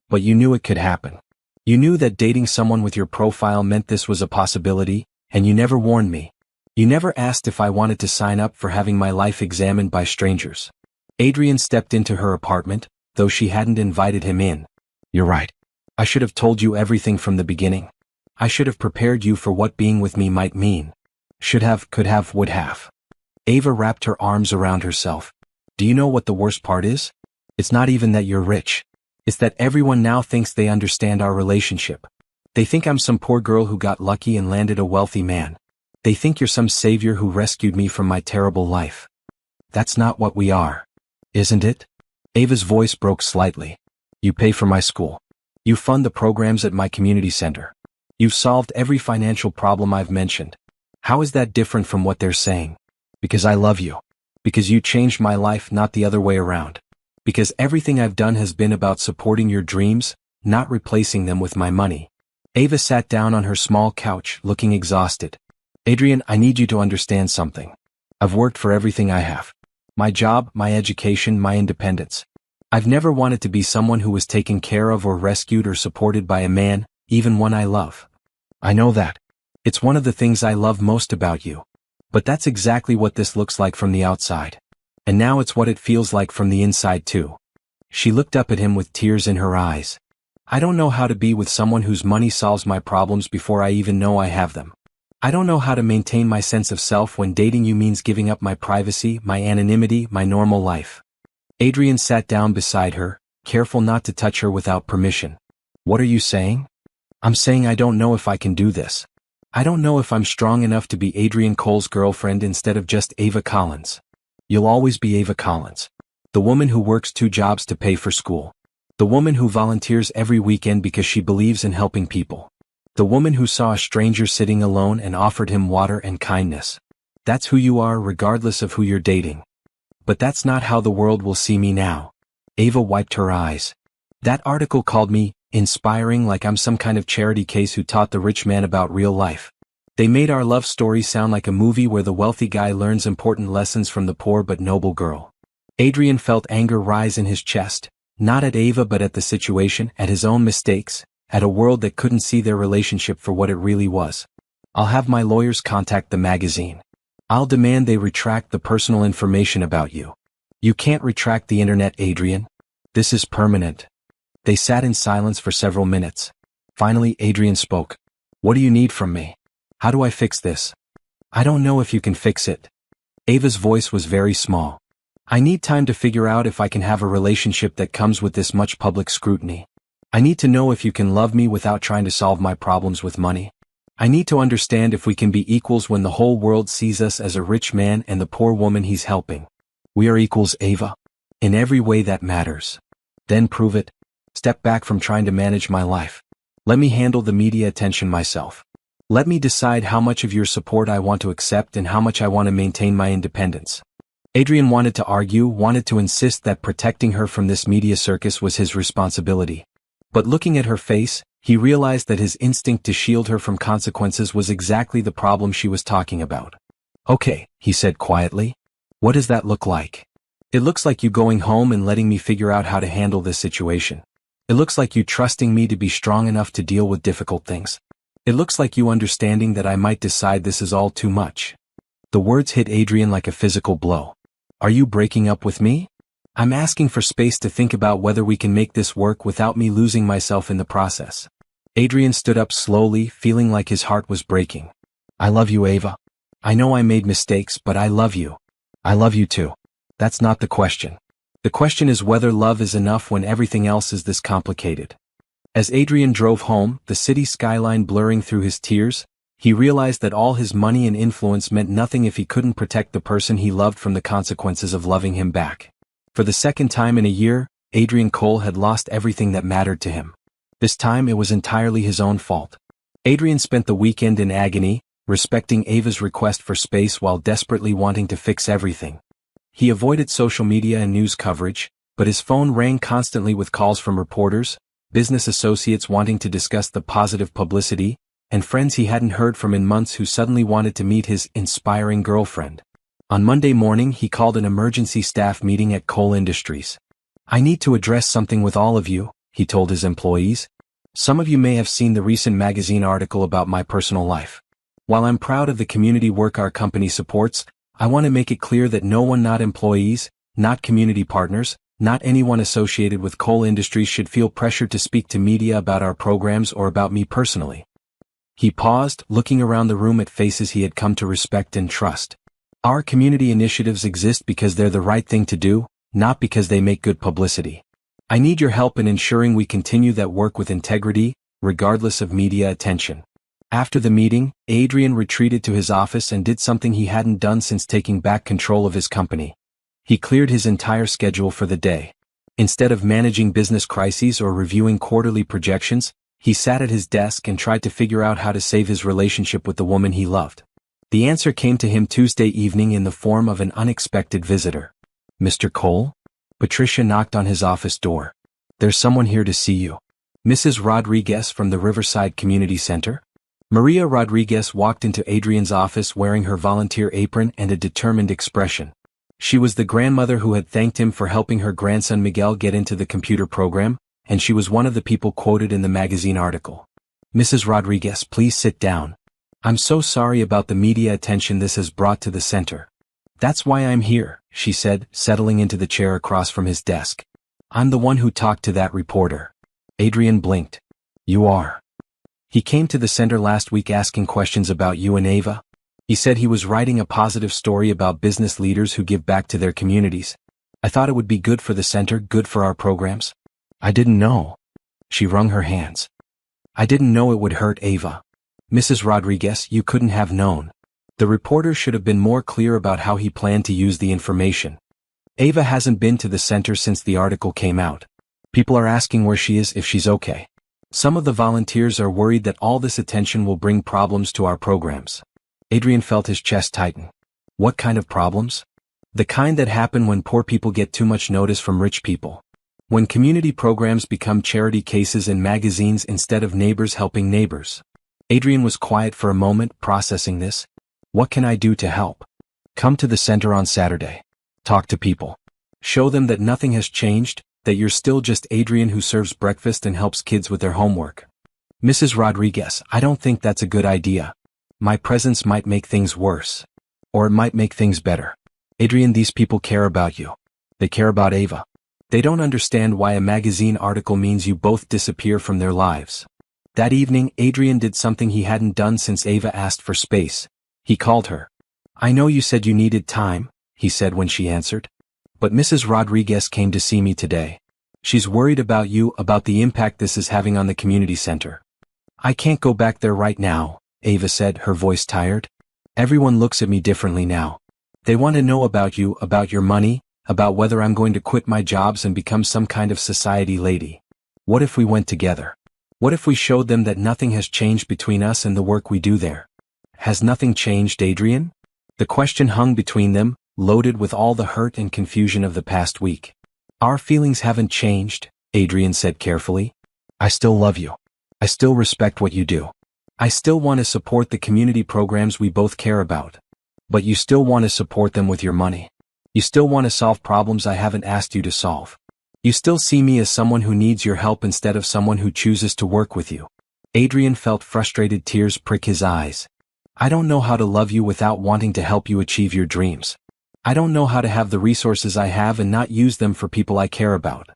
But you knew it could happen. You knew that dating someone with your profile meant this was a possibility, and you never warned me. You never asked if I wanted to sign up for having my life examined by strangers." Adrian stepped into her apartment, though she hadn't invited him in. "You're right. I should have told you everything from the beginning. I should have prepared you for what being with me might mean. Should have, could have, would have." Ava wrapped her arms around herself. "Do you know what the worst part is? It's not even that you're rich. It's that everyone now thinks they understand our relationship. They think I'm some poor girl who got lucky and landed a wealthy man. They think you're some savior who rescued me from my terrible life. That's not what we are. Isn't it?" Ava's voice broke slightly. "You pay for my school. You fund the programs at my community center. You've solved every financial problem I've mentioned. How is that different from what they're saying? Because I love you. Because you changed my life, not the other way around. Because everything I've done has been about supporting your dreams, not replacing them with my money." Ava sat down on her small couch, looking exhausted. "Adrian, I need you to understand something. I've worked for everything I have. My job, my education, my independence. I've never wanted to be someone who was taken care of or rescued or supported by a man, even one I love. I know that. It's one of the things I love most about you. But that's exactly what this looks like from the outside. And now it's what it feels like from the inside too." She looked up at him with tears in her eyes. "I don't know how to be with someone whose money solves my problems before I even know I have them. I don't know how to maintain my sense of self when dating you means giving up my privacy, my anonymity, my normal life." Adrian sat down beside her, careful not to touch her without permission. "What are you saying?" "I'm saying I don't know if I can do this. I don't know if I'm strong enough to be Adrian Cole's girlfriend instead of just Ava Collins. You'll always be Ava Collins. The woman who works 2 jobs to pay for school. The woman who volunteers every weekend because she believes in helping people. The woman who saw a stranger sitting alone and offered him water and kindness. That's who you are regardless of who you're dating. But that's not how the world will see me now." Ava wiped her eyes. "That article called me inspiring, like I'm some kind of charity case who taught the rich man about real life. They made our love story sound like a movie where the wealthy guy learns important lessons from the poor but noble girl." Adrian felt anger rise in his chest, not at Ava but at the situation, at his own mistakes, at a world that couldn't see their relationship for what it really was. "I'll have my lawyers contact the magazine. I'll demand they retract the personal information about you. You can't retract the internet, Adrian. This is permanent." They sat in silence for several minutes. Finally, Adrian spoke. "What do you need from me? How do I fix this?" "I don't know if you can fix it." Ava's voice was very small. "I need time to figure out if I can have a relationship that comes with this much public scrutiny. I need to know if you can love me without trying to solve my problems with money. I need to understand if we can be equals when the whole world sees us as a rich man and the poor woman he's helping. We are equals, Ava. In every way that matters. Then prove it. Step back from trying to manage my life. Let me handle the media attention myself. Let me decide how much of your support I want to accept and how much I want to maintain my independence." Adrian wanted to argue, wanted to insist that protecting her from this media circus was his responsibility. But looking at her face, he realized that his instinct to shield her from consequences was exactly the problem she was talking about. "Okay," he said quietly. "What does that look like?" "It looks like you going home and letting me figure out how to handle this situation. It looks like you trusting me to be strong enough to deal with difficult things. It looks like you understanding that I might decide this is all too much." The words hit Adrian like a physical blow. "Are you breaking up with me?" I'm asking for space to think about whether we can make this work without me losing myself in the process. Adrian stood up slowly, feeling like his heart was breaking. I love you, Ava. I know I made mistakes, but I love you. I love you too. That's not the question. The question is whether love is enough when everything else is this complicated. As Adrian drove home, the city skyline blurring through his tears, he realized that all his money and influence meant nothing if he couldn't protect the person he loved from the consequences of loving him back. For the second time in a year, Adrian Cole had lost everything that mattered to him. This time it was entirely his own fault. Adrian spent the weekend in agony, respecting Ava's request for space while desperately wanting to fix everything. He avoided social media and news coverage, but his phone rang constantly with calls from reporters, business associates wanting to discuss the positive publicity, and friends he hadn't heard from in months who suddenly wanted to meet his inspiring girlfriend. On Monday morning he called an emergency staff meeting at Cole Industries. I need to address something with all of you, he told his employees. Some of you may have seen the recent magazine article about my personal life. While I'm proud of the community work our company supports, I want to make it clear that no one, not employees, not community partners, not anyone associated with Cole Industries should feel pressured to speak to media about our programs or about me personally. He paused, looking around the room at faces he had come to respect and trust. Our community initiatives exist because they're the right thing to do, not because they make good publicity. I need your help in ensuring we continue that work with integrity, regardless of media attention. After the meeting, Adrian retreated to his office and did something he hadn't done since taking back control of his company. He cleared his entire schedule for the day. Instead of managing business crises or reviewing quarterly projections, he sat at his desk and tried to figure out how to save his relationship with the woman he loved. The answer came to him Tuesday evening in the form of an unexpected visitor. Mr. Cole? Patricia knocked on his office door. There's someone here to see you. Mrs. Rodriguez from the Riverside Community Center? Maria Rodriguez walked into Adrian's office wearing her volunteer apron and a determined expression. She was the grandmother who had thanked him for helping her grandson Miguel get into the computer program, and she was one of the people quoted in the magazine article. Mrs. Rodriguez, please sit down. I'm so sorry about the media attention this has brought to the center. That's why I'm here, she said, settling into the chair across from his desk. I'm the one who talked to that reporter. Adrian blinked. You are. He came to the center last week asking questions about you and Ava. He said he was writing a positive story about business leaders who give back to their communities. I thought it would be good for the center, good for our programs. I didn't know. She wrung her hands. I didn't know it would hurt Ava. Mrs. Rodriguez, you couldn't have known. The reporter should have been more clear about how he planned to use the information. Ava hasn't been to the center since the article came out. People are asking where she is, if she's okay. Some of the volunteers are worried that all this attention will bring problems to our programs. Adrian felt his chest tighten. What kind of problems? The kind that happen when poor people get too much notice from rich people. When community programs become charity cases in magazines instead of neighbors helping neighbors. Adrian was quiet for a moment, processing this. What can I do to help? Come to the center on Saturday. Talk to people. Show them that nothing has changed, that you're still just Adrian who serves breakfast and helps kids with their homework. Mrs. Rodriguez, I don't think that's a good idea. My presence might make things worse. Or it might make things better. Adrian, these people care about you. They care about Ava. They don't understand why a magazine article means you both disappear from their lives. That evening, Adrian did something he hadn't done since Ava asked for space. He called her. I know you said you needed time, he said when she answered. But Mrs. Rodriguez came to see me today. She's worried about you, about the impact this is having on the community center. I can't go back there right now, Ava said, her voice tired. Everyone looks at me differently now. They want to know about you, about your money, about whether I'm going to quit my jobs and become some kind of society lady. What if we went together? What if we showed them that nothing has changed between us and the work we do there? Has nothing changed, Adrian? The question hung between them, loaded with all the hurt and confusion of the past week. Our feelings haven't changed, Adrian said carefully. I still love you. I still respect what you do. I still want to support the community programs we both care about. But you still want to support them with your money. You still want to solve problems I haven't asked you to solve. You still see me as someone who needs your help instead of someone who chooses to work with you. Adrian felt frustrated tears prick his eyes. I don't know how to love you without wanting to help you achieve your dreams. I don't know how to have the resources I have and not use them for people I care about.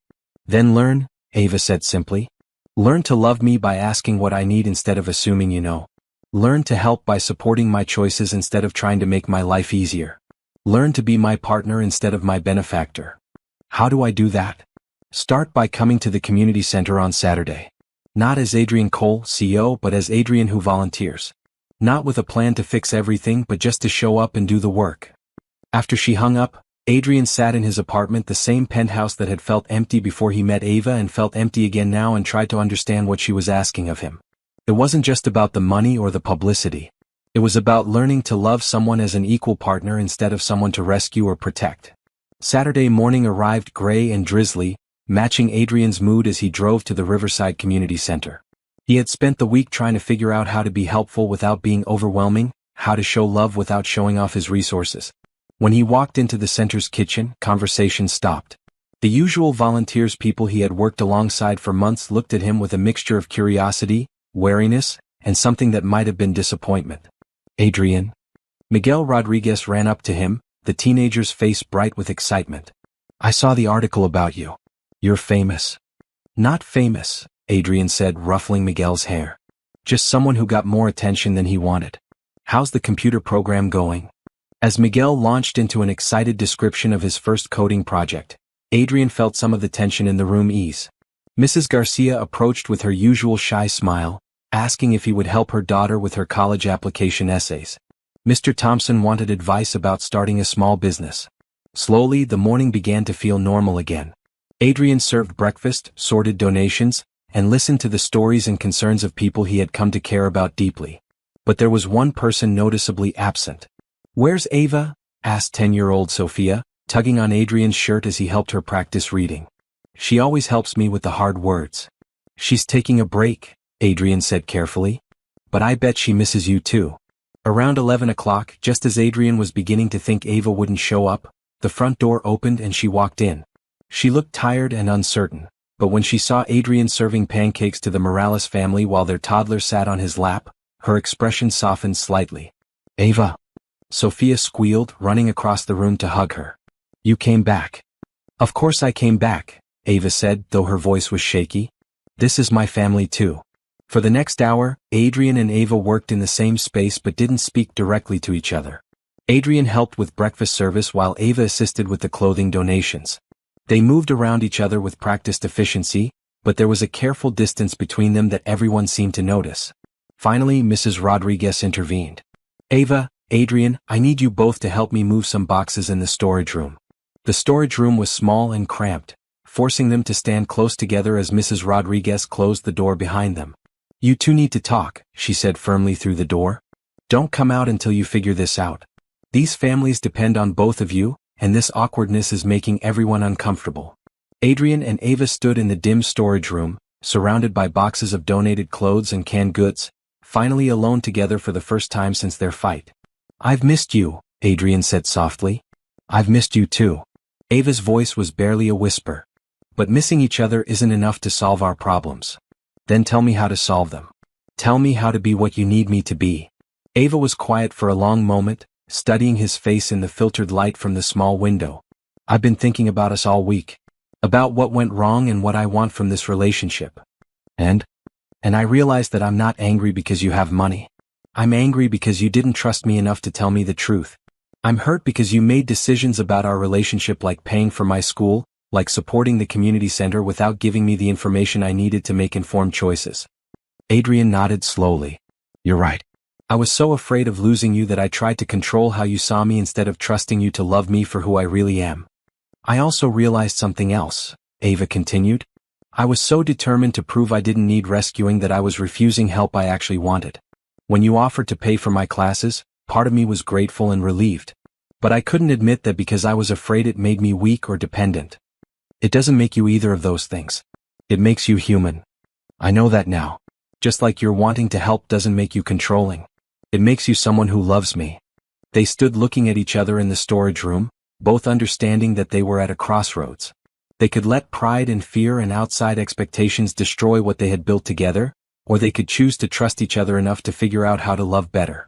Then learn, Ava said simply. Learn to love me by asking what I need instead of assuming you know. Learn to help by supporting my choices instead of trying to make my life easier. Learn to be my partner instead of my benefactor. How do I do that? Start by coming to the community center on Saturday. Not as Adrian Cole, CEO, but as Adrian who volunteers. Not with a plan to fix everything but just to show up and do the work. After she hung up, Adrian sat in his apartment, the same penthouse that had felt empty before he met Ava and felt empty again now, and tried to understand what she was asking of him. It wasn't just about the money or the publicity. It was about learning to love someone as an equal partner instead of someone to rescue or protect. Saturday morning arrived gray and drizzly, matching Adrian's mood as he drove to the Riverside Community Center. He had spent the week trying to figure out how to be helpful without being overwhelming, how to show love without showing off his resources. When he walked into the center's kitchen, conversation stopped. The usual volunteers, people he had worked alongside for months, looked at him with a mixture of curiosity, wariness, and something that might have been disappointment. Adrian? Miguel Rodriguez ran up to him, the teenager's face bright with excitement. I saw the article about you. You're famous. Not famous, Adrian said, ruffling Miguel's hair. Just someone who got more attention than he wanted. How's the computer program going? As Miguel launched into an excited description of his first coding project, Adrian felt some of the tension in the room ease. Mrs. Garcia approached with her usual shy smile, asking if he would help her daughter with her college application essays. Mr. Thompson wanted advice about starting a small business. Slowly, the morning began to feel normal again. Adrian served breakfast, sorted donations, and listened to the stories and concerns of people he had come to care about deeply. But there was one person noticeably absent. Where's Ava? Asked 10-year-old Sophia, tugging on Adrian's shirt as he helped her practice reading. She always helps me with the hard words. She's taking a break, Adrian said carefully. But I bet she misses you too. Around 11 o'clock, just as Adrian was beginning to think Ava wouldn't show up, the front door opened and she walked in. She looked tired and uncertain, but when she saw Adrian serving pancakes to the Morales family while their toddler sat on his lap, her expression softened slightly. Ava. Sophia squealed, running across the room to hug her. You came back. Of course I came back, Ava said, though her voice was shaky. This is my family too. For the next hour, Adrian and Ava worked in the same space but didn't speak directly to each other. Adrian helped with breakfast service while Ava assisted with the clothing donations. They moved around each other with practiced efficiency, but there was a careful distance between them that everyone seemed to notice. Finally, Mrs. Rodriguez intervened. Ava, Adrian, I need you both to help me move some boxes in the storage room. The storage room was small and cramped, forcing them to stand close together as Mrs. Rodriguez closed the door behind them. You two need to talk, she said firmly through the door. Don't come out until you figure this out. These families depend on both of you, and this awkwardness is making everyone uncomfortable. Adrian and Ava stood in the dim storage room, surrounded by boxes of donated clothes and canned goods, finally alone together for the first time since their fight. I've missed you, Adrian said softly. I've missed you too. Ava's voice was barely a whisper. But missing each other isn't enough to solve our problems. Then tell me how to solve them. Tell me how to be what you need me to be. Ava was quiet for a long moment, studying his face in the filtered light from the small window. I've been thinking about us all week. About what went wrong and what I want from this relationship. And I realized that I'm not angry because you have money. I'm angry because you didn't trust me enough to tell me the truth. I'm hurt because you made decisions about our relationship like paying for my school, like supporting the community center without giving me the information I needed to make informed choices. Adrian nodded slowly. You're right. I was so afraid of losing you that I tried to control how you saw me instead of trusting you to love me for who I really am. I also realized something else, Ava continued. I was so determined to prove I didn't need rescuing that I was refusing help I actually wanted. When you offered to pay for my classes, part of me was grateful and relieved. But I couldn't admit that because I was afraid it made me weak or dependent. It doesn't make you either of those things. It makes you human. I know that now. Just like your wanting to help doesn't make you controlling. It makes you someone who loves me. They stood looking at each other in the storage room, both understanding that they were at a crossroads. They could let pride and fear and outside expectations destroy what they had built together, or they could choose to trust each other enough to figure out how to love better.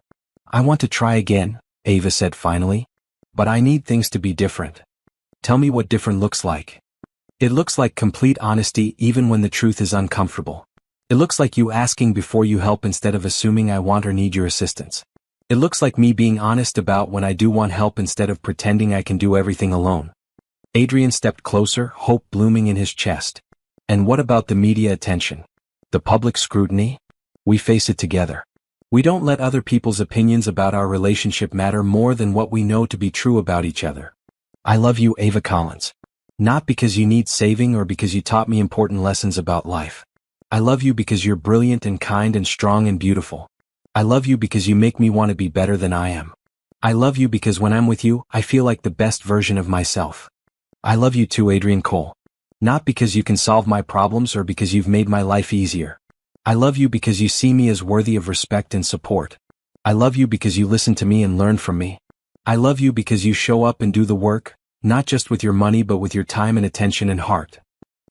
I want to try again, Ava said finally. But I need things to be different. Tell me what different looks like. It looks like complete honesty even when the truth is uncomfortable. It looks like you asking before you help instead of assuming I want or need your assistance. It looks like me being honest about when I do want help instead of pretending I can do everything alone. Adrian stepped closer, hope blooming in his chest. And what about the media attention? The public scrutiny? We face it together. We don't let other people's opinions about our relationship matter more than what we know to be true about each other. I love you, Ava Collins. Not because you need saving or because you taught me important lessons about life. I love you because you're brilliant and kind and strong and beautiful. I love you because you make me want to be better than I am. I love you because when I'm with you, I feel like the best version of myself. I love you too, Adrian Cole. Not because you can solve my problems or because you've made my life easier. I love you because you see me as worthy of respect and support. I love you because you listen to me and learn from me. I love you because you show up and do the work, not just with your money but with your time and attention and heart.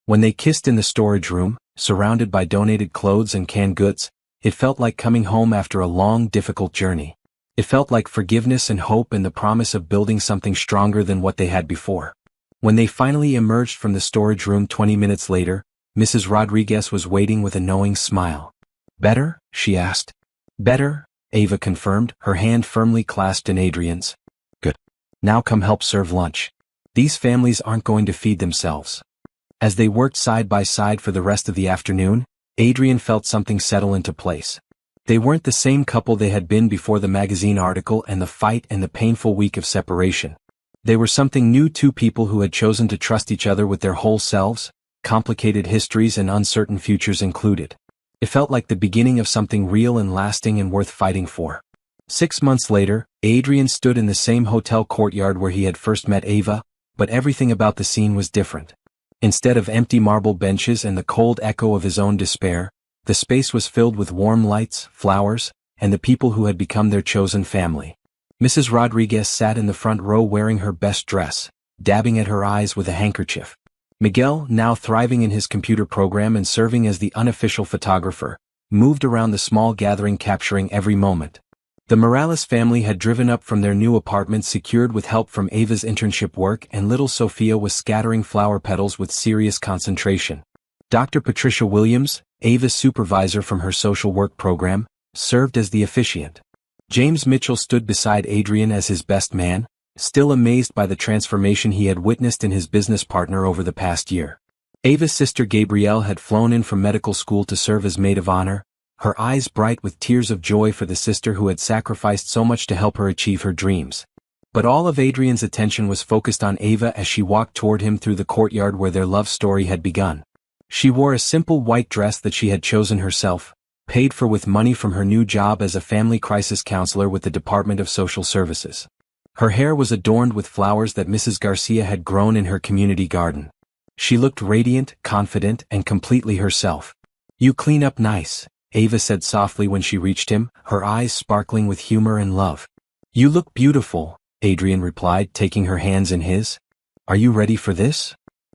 When they kissed in the storage room, surrounded by donated clothes and canned goods, it felt like coming home after a long, difficult journey. It felt like forgiveness and hope and the promise of building something stronger than what they had before. When they finally emerged from the storage room 20 minutes later, Mrs. Rodriguez was waiting with a knowing smile. Better? She asked. Better, Ava confirmed, her hand firmly clasped in Adrian's. Good. Now come help serve lunch. These families aren't going to feed themselves. As they worked side by side for the rest of the afternoon, Adrian felt something settle into place. They weren't the same couple they had been before the magazine article and the fight and the painful week of separation. They were something new, two people who had chosen to trust each other with their whole selves, complicated histories and uncertain futures included. It felt like the beginning of something real and lasting and worth fighting for. 6 months later, Adrian stood in the same hotel courtyard where he had first met Ava, but everything about the scene was different. Instead of empty marble benches and the cold echo of his own despair, the space was filled with warm lights, flowers, and the people who had become their chosen family. Mrs. Rodriguez sat in the front row wearing her best dress, dabbing at her eyes with a handkerchief. Miguel, now thriving in his computer program and serving as the unofficial photographer, moved around the small gathering capturing every moment. The Morales family had driven up from their new apartment secured with help from Ava's internship work, and little Sophia was scattering flower petals with serious concentration. Dr. Patricia Williams, Ava's supervisor from her social work program, served as the officiant. James Mitchell stood beside Adrian as his best man, still amazed by the transformation he had witnessed in his business partner over the past year. Ava's sister Gabrielle had flown in from medical school to serve as maid of honor, her eyes bright with tears of joy for the sister who had sacrificed so much to help her achieve her dreams. But all of Adrian's attention was focused on Ava as she walked toward him through the courtyard where their love story had begun. She wore a simple white dress that she had chosen herself, paid for with money from her new job as a family crisis counselor with the Department of Social Services. Her hair was adorned with flowers that Mrs. Garcia had grown in her community garden. She looked radiant, confident, and completely herself. "You clean up nice," Ava said softly when she reached him, her eyes sparkling with humor and love. "You look beautiful," Adrian replied, taking her hands in his. "Are you ready for this?"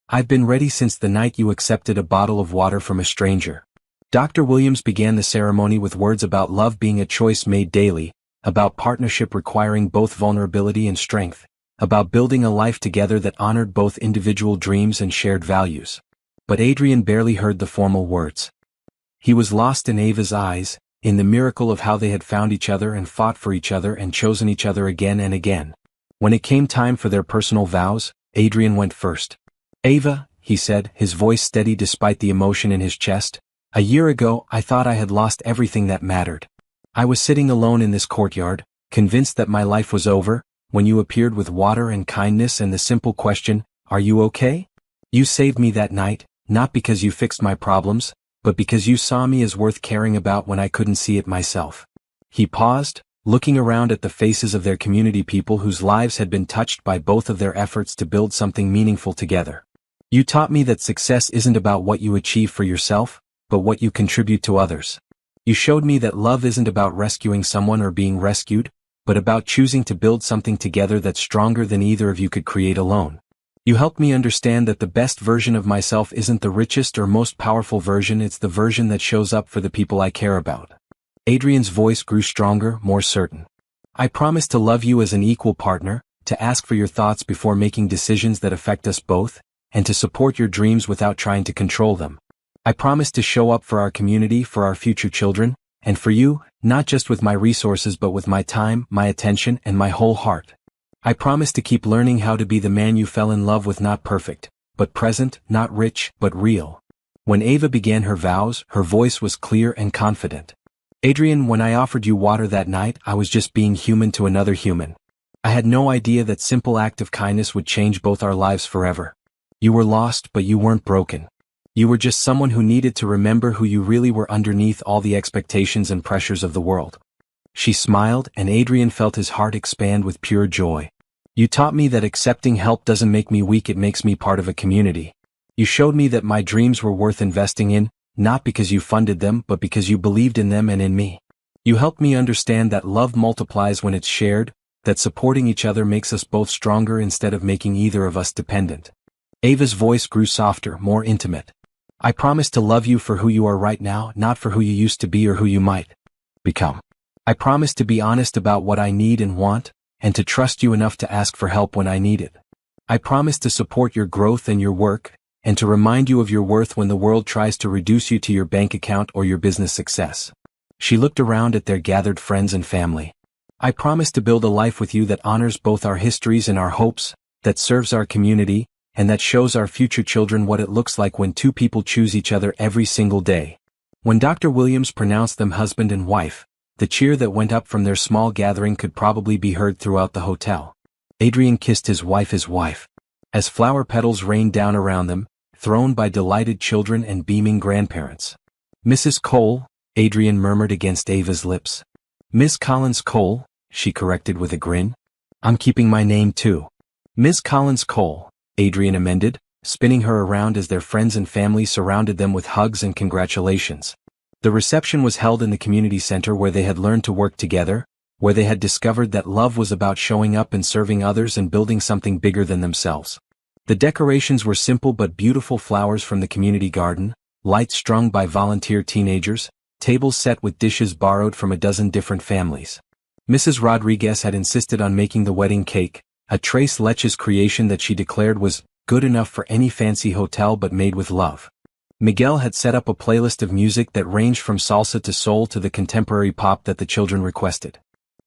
"I've been ready since the night you accepted a bottle of water from a stranger." Dr. Williams began the ceremony with words about love being a choice made daily, about partnership requiring both vulnerability and strength, about building a life together that honored both individual dreams and shared values. But Adrian barely heard the formal words. He was lost in Ava's eyes, in the miracle of how they had found each other and fought for each other and chosen each other again and again. When it came time for their personal vows, Adrian went first. "Ava," he said, his voice steady despite the emotion in his chest, "a year ago I thought I had lost everything that mattered. I was sitting alone in this courtyard, convinced that my life was over, when you appeared with water and kindness and the simple question, 'Are you okay?' You saved me that night, not because you fixed my problems, but because you saw me as worth caring about when I couldn't see it myself." He paused, looking around at the faces of their community, people whose lives had been touched by both of their efforts to build something meaningful together. "You taught me that success isn't about what you achieve for yourself, but what you contribute to others. You showed me that love isn't about rescuing someone or being rescued, but about choosing to build something together that's stronger than either of you could create alone. You helped me understand that the best version of myself isn't the richest or most powerful version, it's the version that shows up for the people I care about." Adrian's voice grew stronger, more certain. "I promise to love you as an equal partner, to ask for your thoughts before making decisions that affect us both, and to support your dreams without trying to control them. I promise to show up for our community, for our future children, and for you, not just with my resources but with my time, my attention, and my whole heart. I promise to keep learning how to be the man you fell in love with, not perfect, but present, not rich, but real. When Ava began her vows, her voice was clear and confident. Adrian, when I offered you water that night, I was just being human to another human. I had no idea that simple act of kindness would change both our lives forever. You were lost, but you weren't broken. You were just someone who needed to remember who you really were underneath all the expectations and pressures of the world. She smiled, and Adrian felt his heart expand with pure joy. You taught me that accepting help doesn't make me weak, it makes me part of a community. You showed me that my dreams were worth investing in, not because you funded them but because you believed in them and in me. You helped me understand that love multiplies when it's shared, that supporting each other makes us both stronger instead of making either of us dependent. Ava's voice grew softer, more intimate. I promise to love you for who you are right now, not for who you used to be or who you might become. I promise to be honest about what I need and want, and to trust you enough to ask for help when I need it. I promise to support your growth and your work, and to remind you of your worth when the world tries to reduce you to your bank account or your business success. She looked around at their gathered friends and family. I promise to build a life with you that honors both our histories and our hopes, that serves our community, and that shows our future children what it looks like when two people choose each other every single day. When Dr. Williams pronounced them husband and wife, the cheer that went up from their small gathering could probably be heard throughout the hotel. Adrian kissed his wife. As flower petals rained down around them, thrown by delighted children and beaming grandparents. Mrs. Cole, Adrian murmured against Ava's lips. Miss Collins Cole, she corrected with a grin. I'm keeping my name too. Miss Collins Cole, Adrian amended, spinning her around as their friends and family surrounded them with hugs and congratulations. The reception was held in the community center where they had learned to work together, where they had discovered that love was about showing up and serving others and building something bigger than themselves. The decorations were simple but beautiful: flowers from the community garden, lights strung by volunteer teenagers, tables set with dishes borrowed from a dozen different families. Mrs. Rodriguez had insisted on making the wedding cake, a tres leches creation that she declared was good enough for any fancy hotel but made with love. Miguel had set up a playlist of music that ranged from salsa to soul to the contemporary pop that the children requested.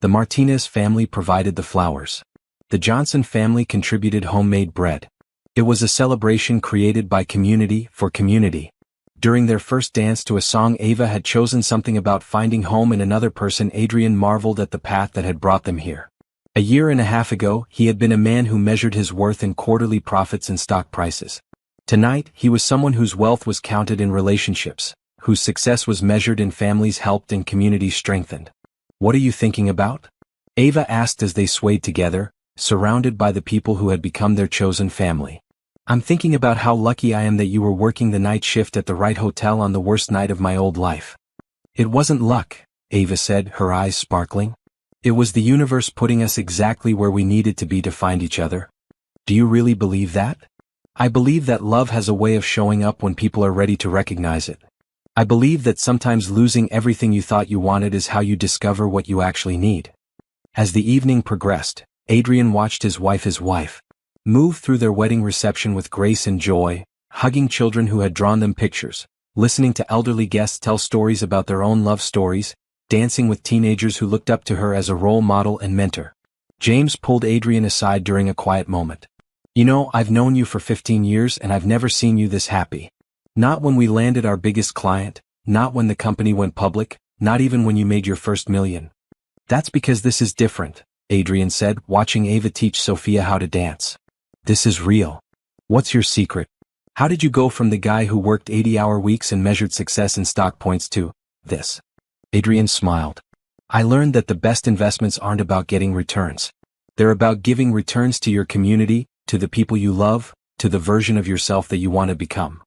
The Martinez family provided the flowers. The Johnson family contributed homemade bread. It was a celebration created by community for community. During their first dance to a song Ava had chosen something about finding home in another person, Adrian marveled at the path that had brought them here. A year and a half ago, he had been a man who measured his worth in quarterly profits and stock prices. Tonight, he was someone whose wealth was counted in relationships, whose success was measured in families helped and communities strengthened. What are you thinking about? Ava asked as they swayed together, surrounded by the people who had become their chosen family. I'm thinking about how lucky I am that you were working the night shift at the right hotel on the worst night of my old life. It wasn't luck, Ava said, her eyes sparkling. It was the universe putting us exactly where we needed to be to find each other. Do you really believe that? I believe that love has a way of showing up when people are ready to recognize it. I believe that sometimes losing everything you thought you wanted is how you discover what you actually need. As the evening progressed, Adrian watched his wife, move through their wedding reception with grace and joy, hugging children who had drawn them pictures, listening to elderly guests tell stories about their own love stories, dancing with teenagers who looked up to her as a role model and mentor. James pulled Adrian aside during a quiet moment. You know, I've known you for 15 years and I've never seen you this happy. Not when we landed our biggest client, not when the company went public, not even when you made your first million. That's because this is different, Adrian said, watching Ava teach Sophia how to dance. This is real. What's your secret? How did you go from the guy who worked 80-hour weeks and measured success in stock points to this? Adrian smiled. I learned that the best investments aren't about getting returns. They're about giving returns to your community, to the people you love, to the version of yourself that you want to become.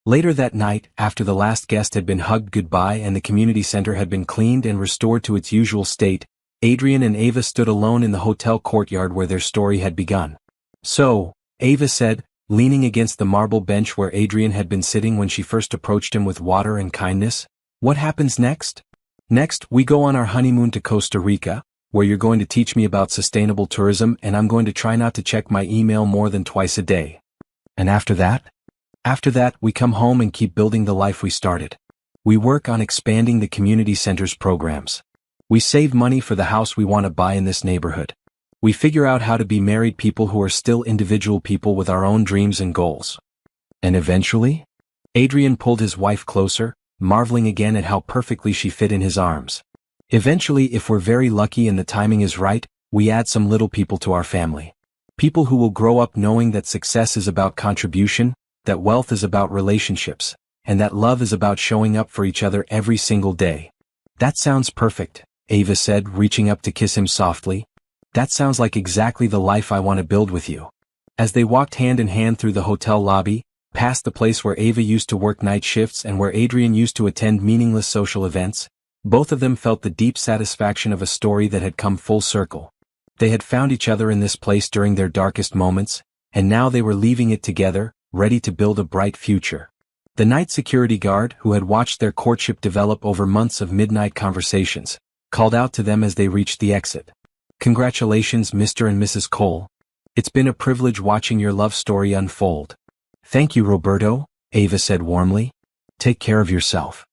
Later that night, after the last guest had been hugged goodbye and the community center had been cleaned and restored to its usual state, Adrian and Ava stood alone in the hotel courtyard where their story had begun. So, Ava said, leaning against the marble bench where Adrian had been sitting when she first approached him with water and kindness, what happens next? Next, we go on our honeymoon to Costa Rica, where you're going to teach me about sustainable tourism and I'm going to try not to check my email more than twice a day. And after that? After that, we come home and keep building the life we started. We work on expanding the community center's programs. We save money for the house we want to buy in this neighborhood. We figure out how to be married people who are still individual people with our own dreams and goals. And eventually? Adrian pulled his wife closer, marveling again at how perfectly she fit in his arms. Eventually, if we're very lucky and the timing is right, we add some little people to our family. People who will grow up knowing that success is about contribution, that wealth is about relationships, and that love is about showing up for each other every single day. That sounds perfect, Ava said, reaching up to kiss him softly. That sounds like exactly the life I want to build with you. As they walked hand in hand through the hotel lobby, past the place where Ava used to work night shifts and where Adrian used to attend meaningless social events, both of them felt the deep satisfaction of a story that had come full circle. They had found each other in this place during their darkest moments, and now they were leaving it together, ready to build a bright future. The night security guard, who had watched their courtship develop over months of midnight conversations, called out to them as they reached the exit. "Congratulations, Mr. and Mrs. Cole. It's been a privilege watching your love story unfold." "Thank you, Roberto," Ava said warmly. "Take care of yourself."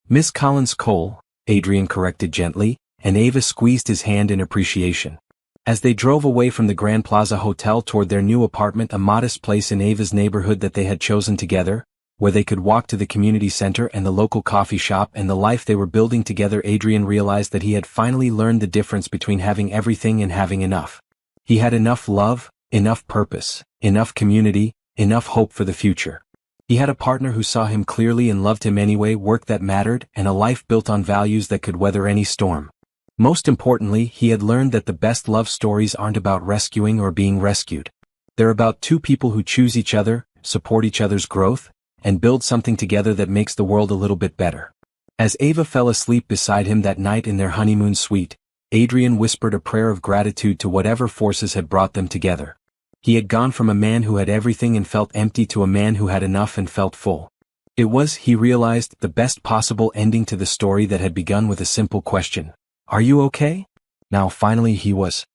"Miss Collins Cole," Adrian corrected gently, and Ava squeezed his hand in appreciation. As they drove away from the Grand Plaza Hotel toward their new apartment, a modest place in Ava's neighborhood that they had chosen together, where they could walk to the community center and the local coffee shop and the life they were building together, Adrian realized that he had finally learned the difference between having everything and having enough. He had enough love, enough purpose, enough community, enough hope for the future. He had a partner who saw him clearly and loved him anyway, work that mattered, and a life built on values that could weather any storm. Most importantly, he had learned that the best love stories aren't about rescuing or being rescued. They're about two people who choose each other, support each other's growth, and build something together that makes the world a little bit better. As Ava fell asleep beside him that night in their honeymoon suite, Adrian whispered a prayer of gratitude to whatever forces had brought them together. He had gone from a man who had everything and felt empty to a man who had enough and felt full. It was, he realized, the best possible ending to the story that had begun with a simple question. "Are you okay?" Now finally he was.